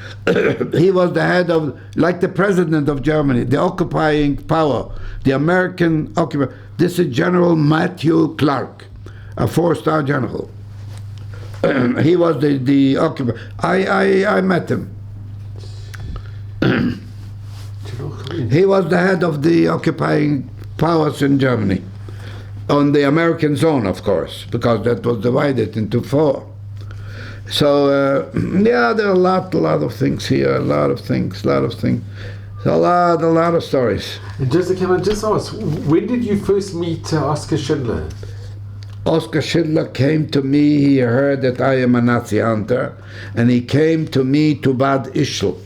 He was the head of, like the President of Germany, the occupying power, the American occupier. This is General Matthew Clark, a 4-star general. He was the occupier. I met him. He was the head of the occupying powers in Germany, on the American zone, of course, because that was divided into 4. So there are a lot of things here, a lot of things, a lot of stories. And Jessica, can I just ask, when did you first meet Oskar Schindler? Oskar Schindler came to me. He heard that I am a Nazi hunter, and he came to me to Bad Ischl.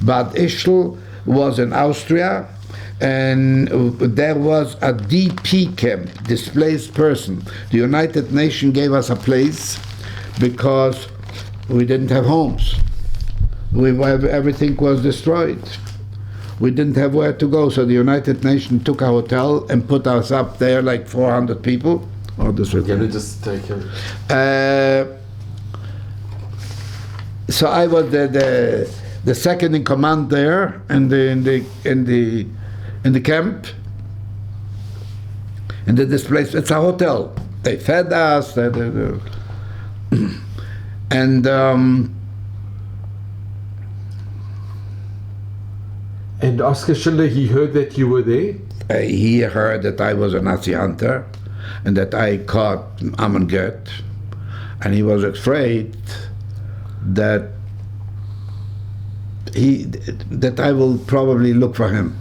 Bad Ischl was in Austria, and there was a DP camp, displaced person. The United Nations gave us a place because we didn't have homes. Everything was destroyed. We didn't have where to go, so the United Nations took a hotel and put us up there, like 400 people. Oh, this We're going to just take him. So I was the second in command there in the camp, in the displaced. It's a hotel. They fed us, and Oskar Schindler, he heard that you were there? He heard that I was a Nazi hunter and that I caught Amon Goeth, and he was afraid that I will probably look for him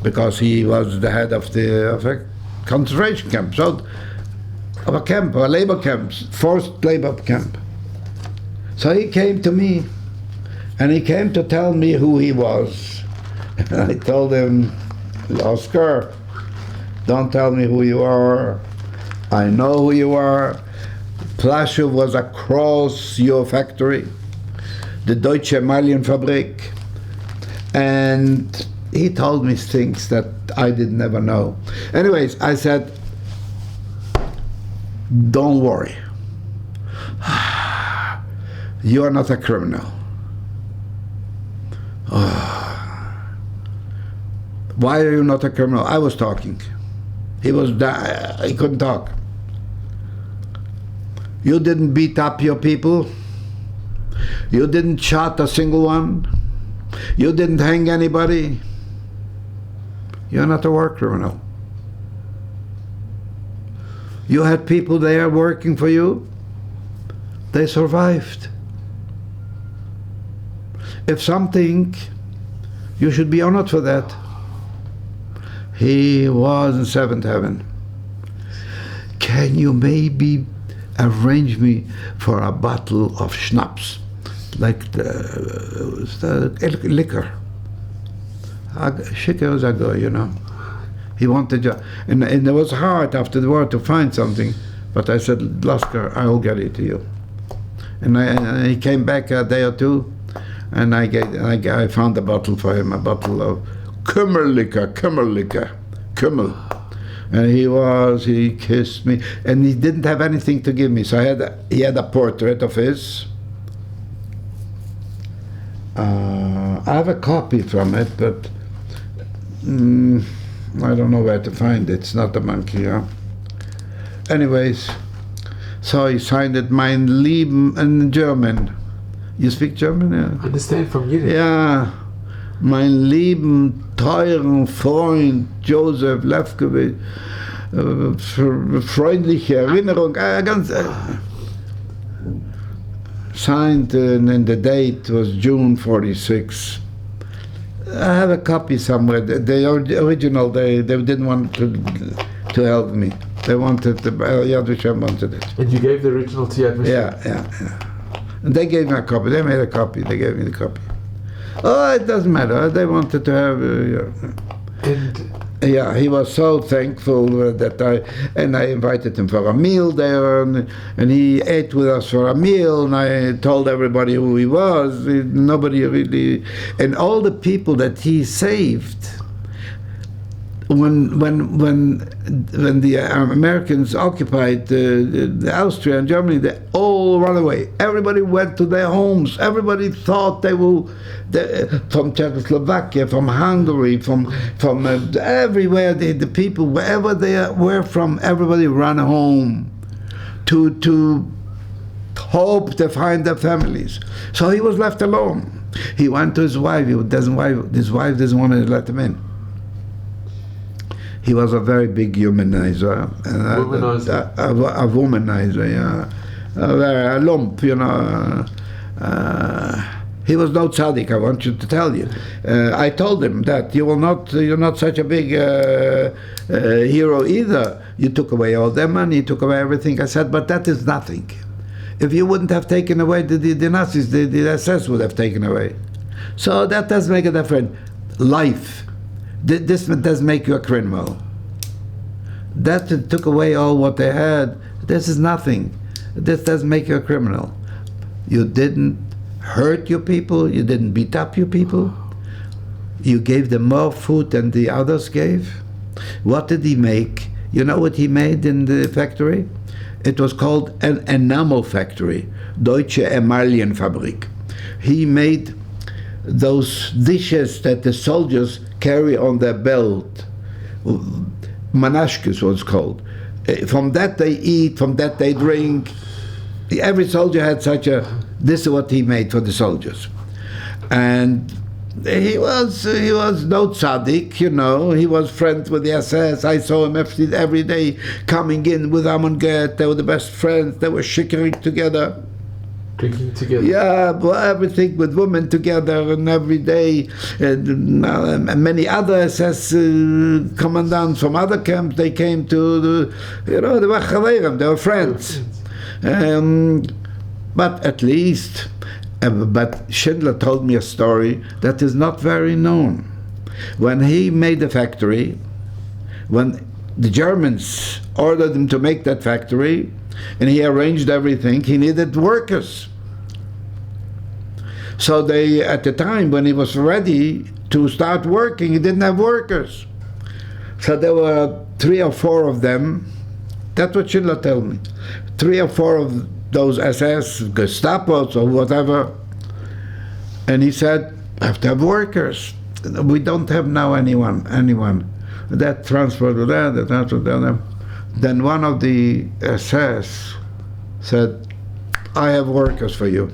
because he was the head of a concentration camp, so of a camp, a labor camp, forced labor camp. So he came to me, and he came to tell me who he was. I told him, Oskar, don't tell me who you are. I know who you are. Plaszow was across your factory, the Deutsche Emalienfabrik, and he told me things that I did never know. Anyways, I said, don't worry. You are not a criminal. Why are you not a criminal? I was talking. He couldn't talk. You didn't beat up your people. You didn't shot a single one. You didn't hang anybody. You're not a war criminal. You had people there working for you. They survived. If something, you should be honored for that. He was in seventh heaven. Can you maybe arrange me for a bottle of schnapps, like the liquor? Shikar was a guy, you know. He wanted, and it was hard after the war to find something, but I said, Lasker, I will get it to you. And he came back a day or two, and I found a bottle for him, a bottle of Kummerlicker. Kummel. And he kissed me, and he didn't have anything to give me, so he had a portrait of his. I have a copy from it, but I don't know where to find it. It's not a monkey, huh? Anyways, so he signed it, Mein Leben, in German. You speak German? Yeah. I understand from Yiddish. Yeah. Mein lieben, teuren Freund Joseph Levkovich, freundliche Erinnerung, signed, and the date was June 46. I have a copy somewhere. The original, they didn't want to help me. They wanted, Yad Vashem wanted it. And you gave the original to Yad Vashem? Yeah. And they gave me a copy. They made a copy. They gave me the copy. Oh, it doesn't matter. They wanted to have. Yeah, he was so thankful that I invited him for a meal there, and he ate with us for a meal, and I told everybody who he was. Nobody really, and all the people that he saved. When the Americans occupied Austria and Germany, they all ran away. Everybody went to their homes. Everybody thought they will, from Czechoslovakia, from Hungary, from everywhere. The people, wherever they were from, everybody ran home to hope to find their families. So he was left alone. He went to his wife. His wife doesn't want to let him in. He was a very big humanizer. Womanizer. A womanizer, yeah. A lump, you know. He was no tzaddik, I want you to tell you. I told him that you're not such a big hero either. You took away all their money, you took away everything. I said, but that is nothing. If you wouldn't have taken away the Nazis, the SS would have taken away. So that does make a difference. Life. This does make you a criminal. That took away all what they had. This is nothing. This does make you a criminal. You didn't hurt your people, you didn't beat up your people, you gave them more food than the others gave. What did he make? You know what he made in the factory? It was called an enamel factory, Deutsche Emaillenfabrik. He made those dishes that the soldiers carry on their belt, manashkes was called. From that they eat, from that they drink. Every soldier had such a, this is what he made for the soldiers. And he was no tzaddik, you know. He was friends with the SS. I saw him every day coming in with Amonget. They were the best friends. They were shikering together. Drinking together. Yeah, everything with women together, and every day. And many other SS commandants from other camps, they came to, they were chaverim, they were friends. But at least, but Schindler told me a story that is not very known. When he made the factory, when the Germans ordered him to make that factory, and he arranged everything, he needed workers. So they, at the time when he was ready to start working, he didn't have workers. So there were 3 or 4 of them. That's what Schindler told me. 3 or 4 of those SS, Gestapos or whatever. And he said, I have to have workers. We don't have now anyone. That transferred to that transferred to them. Then one of the SS said, I have workers for you.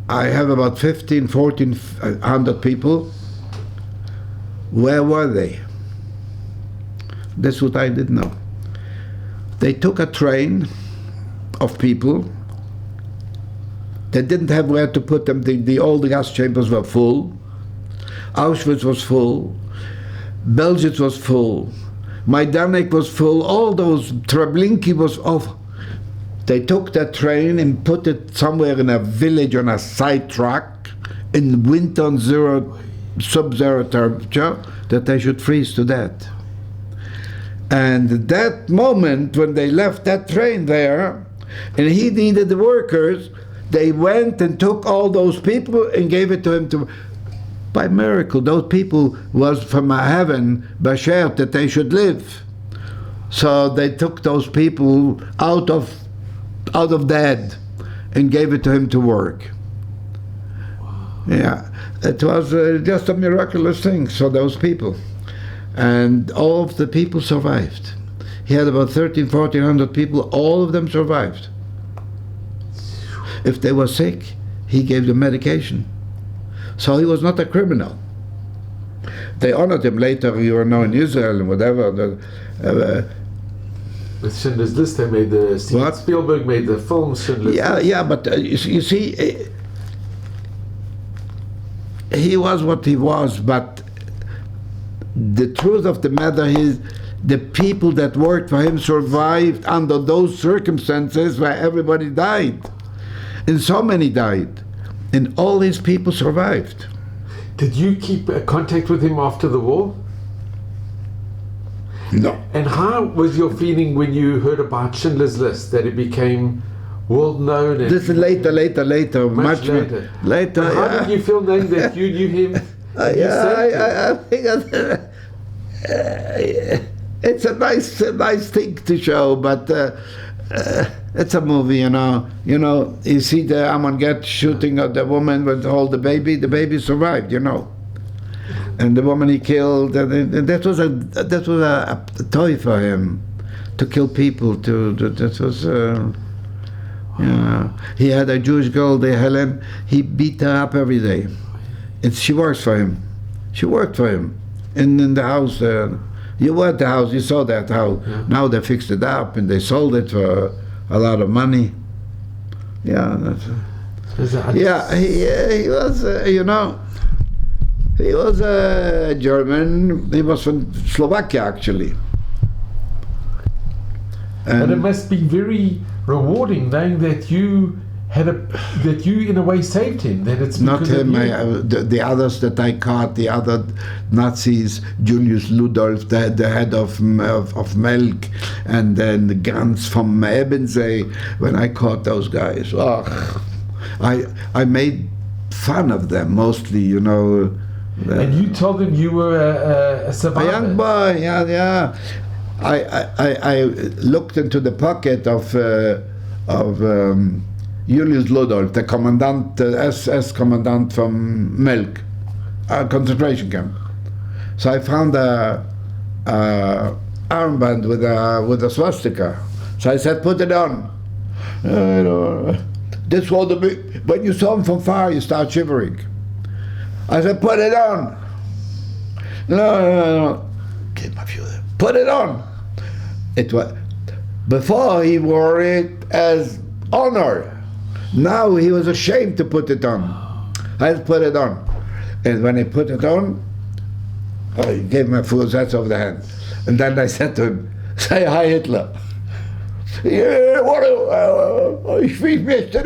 I have about 1,400 people. Where were they? That's what I didn't know. They took a train of people. They didn't have where to put them. All the gas chambers were full. Auschwitz was full. Belzec was full. Majdanek was full. All those, Treblinka was off. They took that train and put it somewhere in a village on a side track in winter on sub-zero temperature, that they should freeze to death. And that moment when they left that train there, and he needed the workers, they went and took all those people and gave it to him by miracle. Those people was from heaven, Basher, that they should live. So they took those people out of dead and gave it to him to work. Yeah, it was just a miraculous thing for those people. And all of the people survived. He had about 1,400 people, all of them survived. If they were sick, he gave them medication. So he was not a criminal. They honored him later, you know, in Israel and whatever. With Schindler's List, they made the Steven Spielberg made the film Schindler's List. Yeah, but you see, he was what he was, but the truth of the matter is the people that worked for him survived under those circumstances where everybody died. And so many died. And all his people survived. Did you keep contact with him after the war? No. And how was your feeling when you heard about Schindler's List, that it became world known? This is later, much later. Later. How did you feel knowing that you knew him? I think it's a nice thing to show, but it's a movie, you know. You see the Amonget shooting at the woman with all the baby survived, you know. And the woman he killed, and that was a toy for him, to kill people. That was, he had a Jewish girl, the Helen. He beat her up every day, and she works for him. She worked for him in the house. You were at the house. You saw that house. Yeah. Now they fixed it up and they sold it for a lot of money. Yeah, I yeah. He was, he was a German. He was from Slovakia, actually. But it And must be very rewarding knowing that you that you in a way saved him. That it's not because him, of you. the others that I caught, the other Nazis, Julius Ludolf, the head of Melk, and then the Gans from Ebensee. When I caught those guys, I made fun of them mostly, And you told them you were a survivor. A young boy, yeah. I looked into the pocket of Julius Ludolf, the commandant, SS commandant from Melk, a concentration camp. So I found a armband with a swastika. So I said, put it on. This was the big, when you saw him from far, you start shivering. I said, put it on. No. Give him a few. Put it on. It was before he wore it as honor. Now he was ashamed to put it on. I put it on, and when I put it on, I gave him a full set of the hand, and then I said to him, "Say hi, Hitler." Yeah, what? Ich will mich to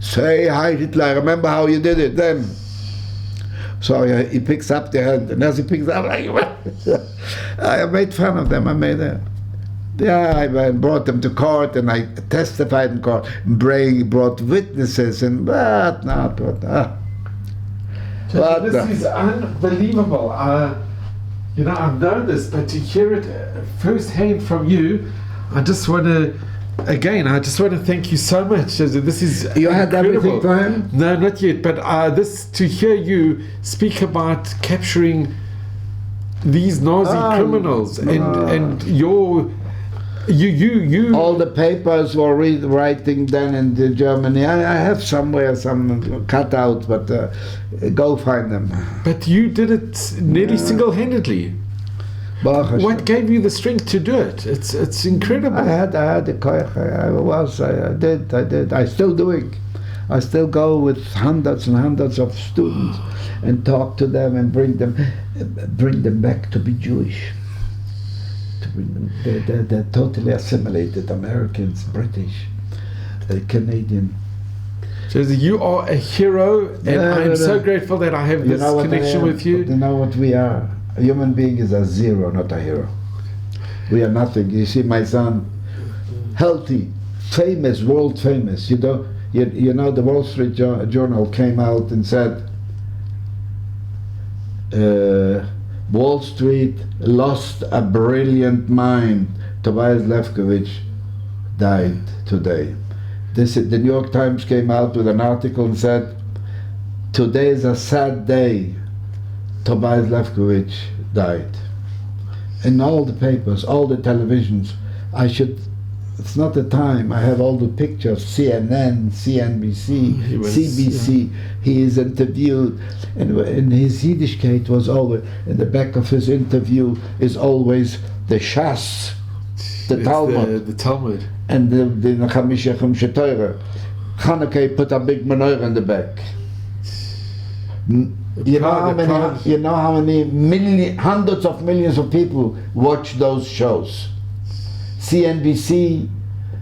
say hi, Hitler. I remember how you did it then. So he picks up the hand, and as he picks up, I made fun of them. I brought them to court, and I testified in court. Brought witnesses, and but not what. This is unbelievable. I've known this, but to hear it firsthand from you, I just want to thank you so much. This is You incredible. had everything for him? No, not yet. But this to hear you speak about capturing these Nazi criminals and you. All the papers were writing then in Germany. I have somewhere some cut-outs, but go find them. But you did it nearly single-handedly. What gave you the strength to do it? It's incredible. I had the koich. I did. I still doing. I still go with hundreds and hundreds of students and talk to them and bring them back to be Jewish. To bring them, they're totally assimilated. Americans, British, Canadian. Josie, you are a hero, and I'm so grateful that I have this connection with you. You know what we are? A human being is a zero, not a hero. We are nothing. You see, my son, healthy, famous, world famous. You know, the Wall Street Journal came out and said, Wall Street lost a brilliant mind. Tobias Levkovich died today. The New York Times came out with an article and said, today is a sad day. Tobias Levkovich died. In all the papers, all the televisions, it's not the time, I have all the pictures, CNN, CNBC, CBC, he is interviewed, and his Yiddishkeit was always, in the back of his interview is always the Shas, the Talmud. The Talmud. And the Chamisha Chumshe Torah. Chanukah put a big menorah in the back. You know how many hundreds of millions of people watch those shows. CNBC,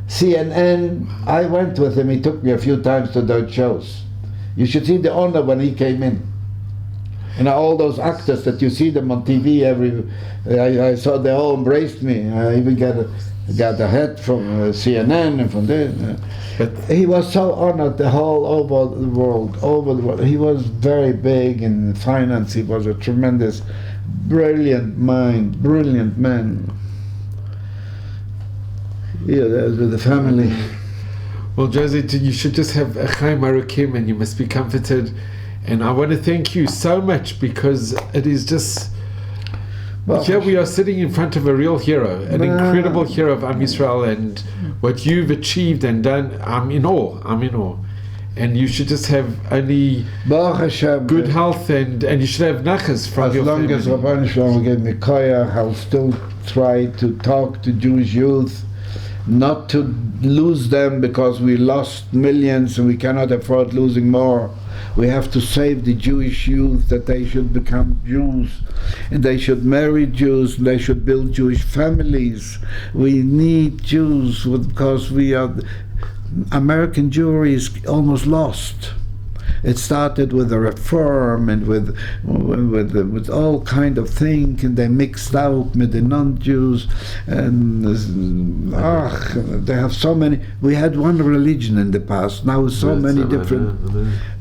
CNN. I went with him. He took me a few times to those shows. You should see the honor when he came in. All those actors that you see them on TV I saw they all embraced me. I even got a hat from CNN and from there. But he was so honored over the world. He was very big in finance. He was a tremendous, brilliant man. Yeah, with the family. Well, Josie, you should just have a Chaim Arukim, and you must be comforted. And I want to thank you so much, because it is just... Here we are sitting in front of a real hero, an incredible hero of Am Yisrael, and what you've achieved and done. I'm in awe. And you should just have only good health, and you should have nachas from your family. As long as Rabban Shalom gave me koyach, I'll still try to talk to Jewish youth. not to lose them because we lost millions and we cannot afford losing more. We have to save the Jewish youth, that they should become Jews, and they should marry Jews, and they should build Jewish families. We need Jews because American Jewry is almost lost. It started with a reform and with all kind of things, and they mixed out with the non-Jews, and they have so many. We had one religion in the past. Now so many different.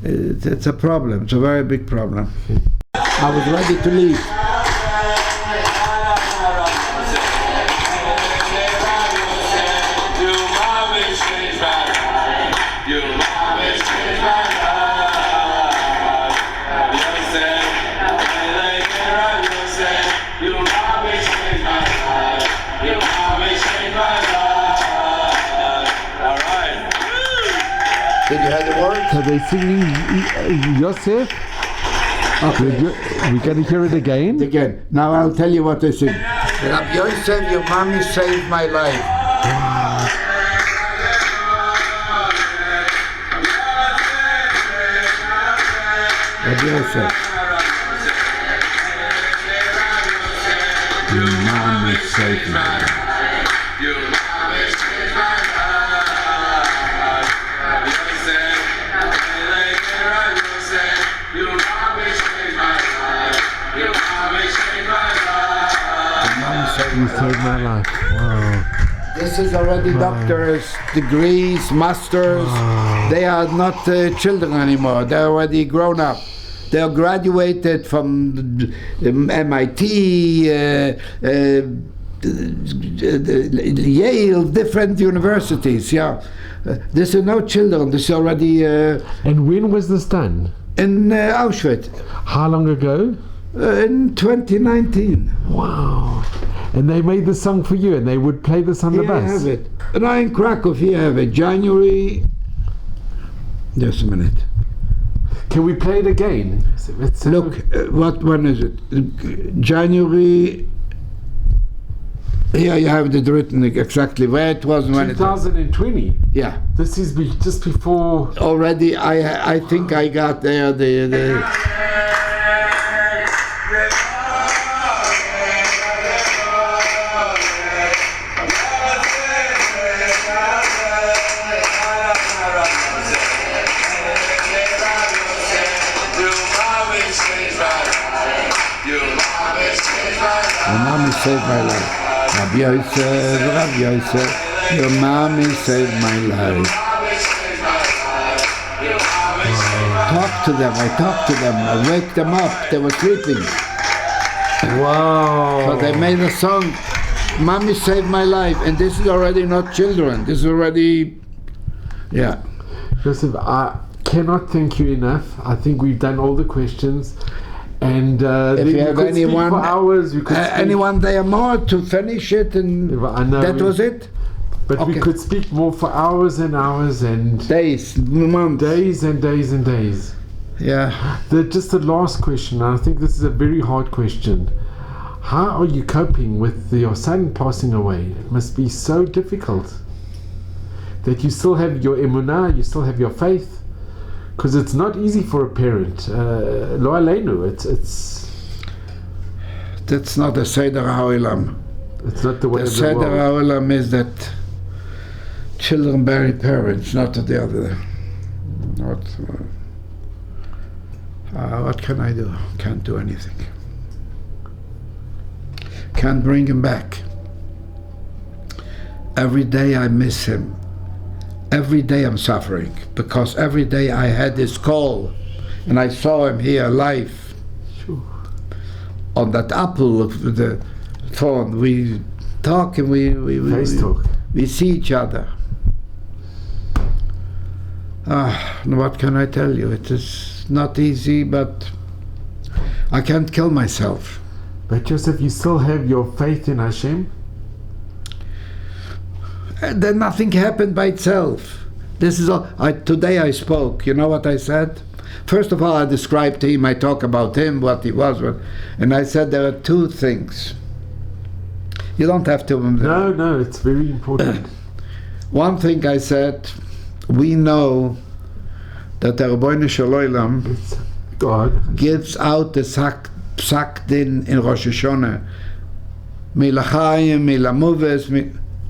It's a problem. It's a very big problem. I was ready to leave. Did you have the words? Are they singing Yosef? Okay. We're going to hear it again. Again. Now I'll tell you what they sing. Rabbi Yosef, your mommy saved my life. Rabbi Yosef. Your mommy saved my life. You saved my life. Wow. This is already doctors, degrees, masters. They are not children anymore. They're already grown up. They are graduated from MIT, Yale, different universities. Yeah, this is no children. This is already. And when was this done? In Auschwitz. How long ago? In 2019. Wow. And they made the song for you, and they would play this on the bus. Here I have it. And I in Krakow, here I have it. January. Just a minute. Can we play it again? Look, what one is it? January. Here you have it written exactly where it was. 2020. Yeah. This is just before. Already, I think I got there the. Mommy saved my life. Rabbi Yosef, your mommy saved my life. Talk to them. I talked to them. I wake them up. They were sleeping. Wow. So they made a song. Mommy saved my life. And this is already not children. This is already, yeah. Joseph, I cannot thank you enough. I think we've done all the questions. And if you have anyone, for hours, you could anyone there more to finish it, and that was it. But we could speak more for hours and hours and days, months, days and days and days. Yeah. Just the last question. I think this is a very hard question. How are you coping with your son passing away? It must be so difficult that you still have your emunah, you still have your faith. Because it's not easy for a parent. Lo aleinu, it's. That's not the Seder HaOlam. It's not the way of the world. The Seder HaOlam is that children bury parents, not the other. Not. What can I do? Can't do anything. Can't bring him back. Every day I miss him. Every day I'm suffering, because every day I had this call and I saw him here live. Sure. On that apple of the phone. We talk and we talk. We see each other. What can I tell you? It is not easy, but I can't kill myself. But Joseph, you still have your faith in Hashem? Then nothing happened by itself. This is all. Today I spoke. You know what I said? First of all, I described him. I talk about him, what he was, and I said there are two things. You don't have to. No, it's very important. One thing I said, we know that the Rabbeinu Shalom God gives out the psak din in Rosh Hashanah. Milachayim, milamuves.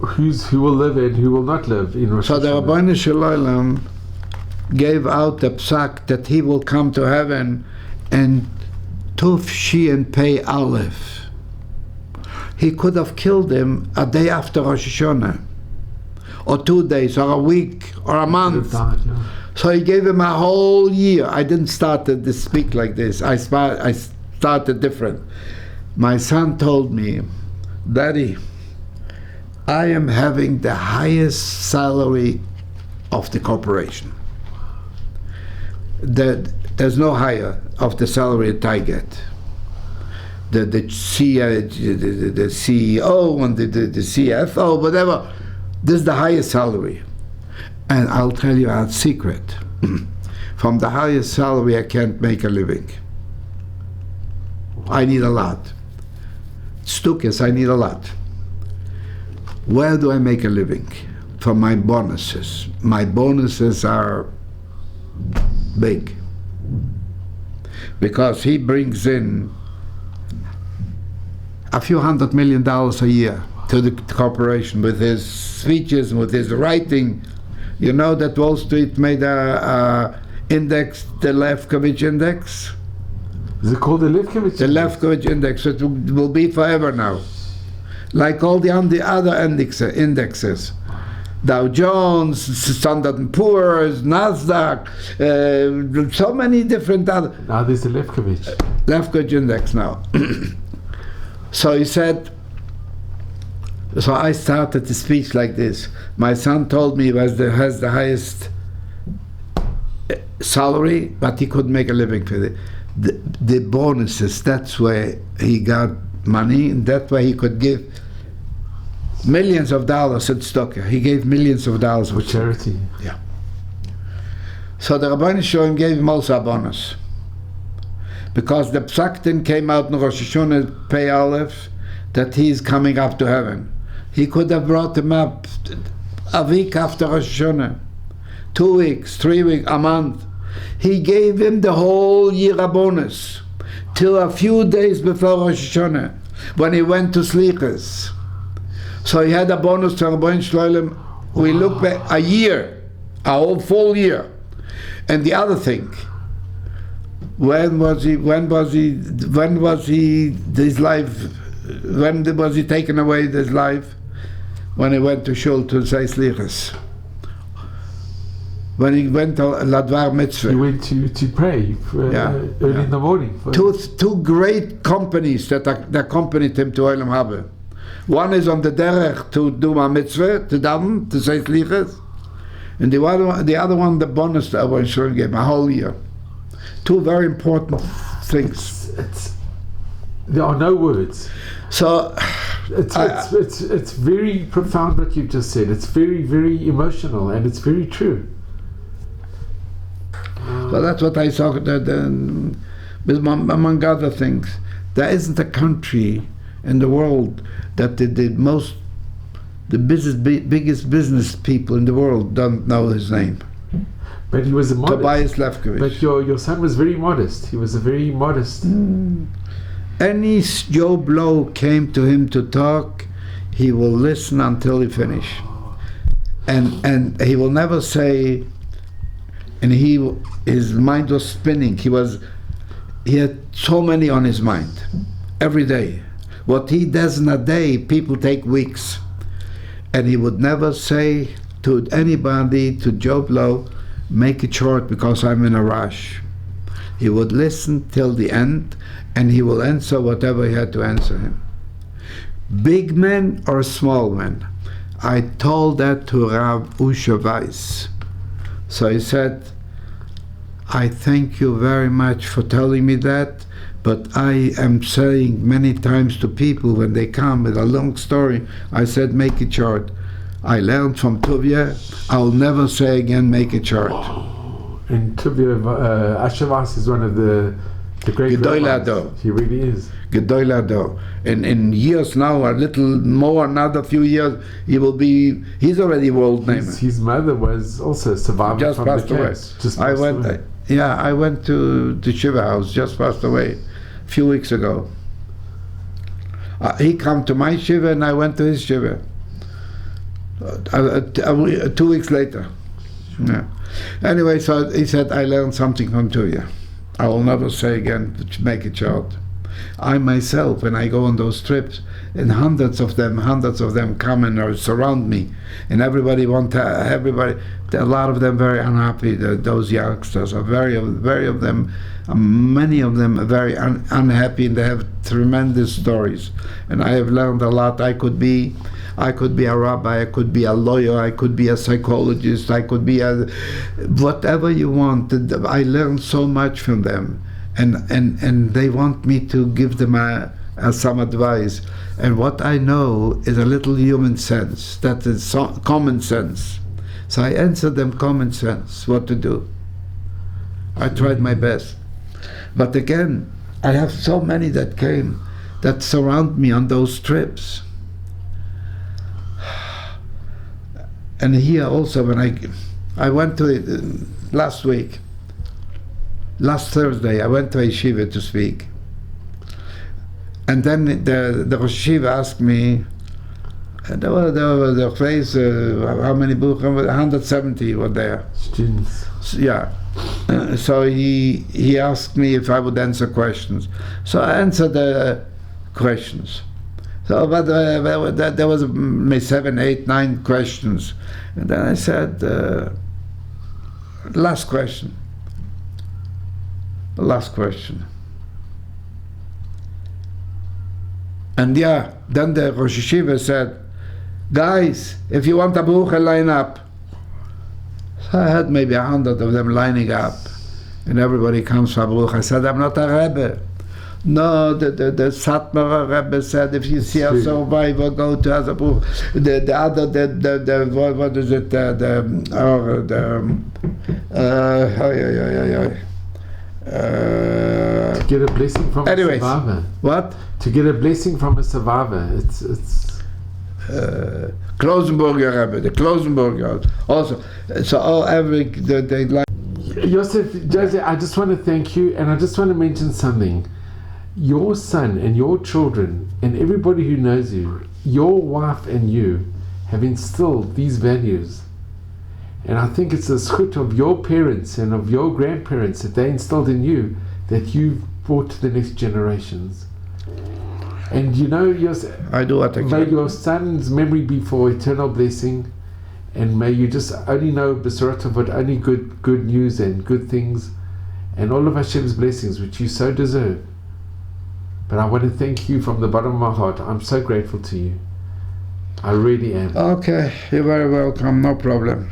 who will live and who will not live in Rosh So the Hashanah. Rabbeinu Shalom gave out the psak that he will come to heaven and Tuf Shein Pei Aleph. He could have killed him a day after Rosh Hashanah, or 2 days, or a week, or a month. So he gave him a whole year. I didn't start to speak like this. I started different. My son told me, Daddy, I am having the highest salary of the corporation. There's no higher of the salary that I get. The CEO and the CFO, whatever, this is the highest salary. And I'll tell you a secret. From the highest salary, I can't make a living. I need a lot. Stukes, I need a lot. Where do I make a living? From my bonuses. My bonuses are big. Because he brings in a few $100 million a year to the corporation with his speeches and with his writing. You know that Wall Street made a index, the Levkovich index? Is it called the Levkovich? The Levkovich index. It will be forever now. Like all the other indexes. Dow Jones, Standard & Poor's, Nasdaq, so many different other. Now there's the Levkovich. Levkovich index now. So he said, so I started the speech like this. My son told me he has the highest salary, but he couldn't make a living for it. The bonuses, that's where he got money, and that's why he could give millions of dollars at Stocker. He gave millions of dollars For charity. Yeah. So the Rabbeinu Shalom gave him also a bonus. Because the psak din came out in Rosh Hashanah Pei Aleph that he's coming up to heaven. He could have brought him up a week after Rosh Hashanah, 2 weeks, 3 weeks, a month. He gave him the whole year a bonus till a few days before Rosh Hashanah when he went to Slichas. So he had a bonus to Rabbeinu Shalom. We look back a year, a whole full year. And the other thing, when was he taken away his life? When he went to Shul to say Slichas. When he went to Ladvar Mitzvah. He went to pray early in the morning. Two great companies that accompanied him to Olam Haba. One is on the derech to do my mitzvah, to daven, to say Slichas. And the other one, the bonus that Rabbeinu Shalom gave a whole year. Two very important things. There are no words. So it's very profound what you've just said. It's very, very emotional, and it's very true. So that's what I saw. Among other things, there isn't a country in the world that the biggest business people in the world don't know his name. But he was a modest. Tobias Levkovich. But your son was very modest. He was a very modest. Any Joe Blow came to him to talk, he will listen until he finish, and he will never say. And his mind was spinning. He had so many on his mind every day. What he does in a day, people take weeks. And he would never say to anybody, to Joe Blow, make it short because I'm in a rush. He would listen till the end, and he will answer whatever he had to answer him. Big men or small men? I told that to Rav Usha Weiss. So he said, I thank you very much for telling me that, but I am saying many times to people when they come with a long story, I said, make it short. I learned from Tuvia, I'll never say again, make it short. And Tuvia Ashavas is one of the The great Gedolei rabbis. Ador. He really is. Gedolei Ador. In years now, a little more, another few years, he's already world name. His mother was also a survivor Just from passed the away. camps. Just I passed went, away. I went to the Shiva house, just passed away a few weeks ago. He came to my Shiva and I went to his Shiva. 2 weeks later. Yeah. Anyway, so he said, I learned something from Tuya. I will never say again to make it short. I myself, when I go on those trips, and hundreds of them come and surround me, and a lot of them very unhappy. Those youngsters are very of them, many of them are very unhappy, and they have tremendous stories. And I have learned a lot. I could be a rabbi, I could be a lawyer, I could be a psychologist, I could be whatever you want. I learned so much from them, and they want me to give them some advice. And what I know is a little human sense, that is common sense. So I answer them common sense, what to do. I tried my best. But again, I have so many that came, that surround me on those trips. And here also, when I went to it last Thursday, I went to a yeshiva to speak. And then the Rosh Yeshiva asked me, there were the place, how many buchim? 170 were there. Students. Yeah. So he asked me if I would answer questions. So I answered the questions. So, but there was maybe 7, 8, 9 questions. And then I said, last question. The last question. And yeah, then the Rosh Yeshiva said, guys, if you want a bucher, line up. So I had maybe 100 of them lining up. And everybody comes for a bucher. I said, I'm not a Rebbe. No, the Satmar Rebbe said, if you see a survivor, go to other bucher. The other, what is it? To get a blessing from a survivor. What? To get a blessing from a survivor. It's Klosenberger Rebbe, the Klosenberger also. So they like. Yosef, Jose, I just want to thank you, and I just want to mention something. Your son and your children and everybody who knows you, your wife and you, have instilled these values. And I think it's a schut of your parents and of your grandparents that they instilled in you, that you've brought to the next generations. And you know, I do what I can. May your son's memory be for eternal blessing, and may you just only know Besorot Tovot, only good news and good things, and all of Hashem's blessings, which you so deserve. But I want to thank you from the bottom of my heart. I'm so grateful to you. I really am. Okay, you're very welcome, no problem.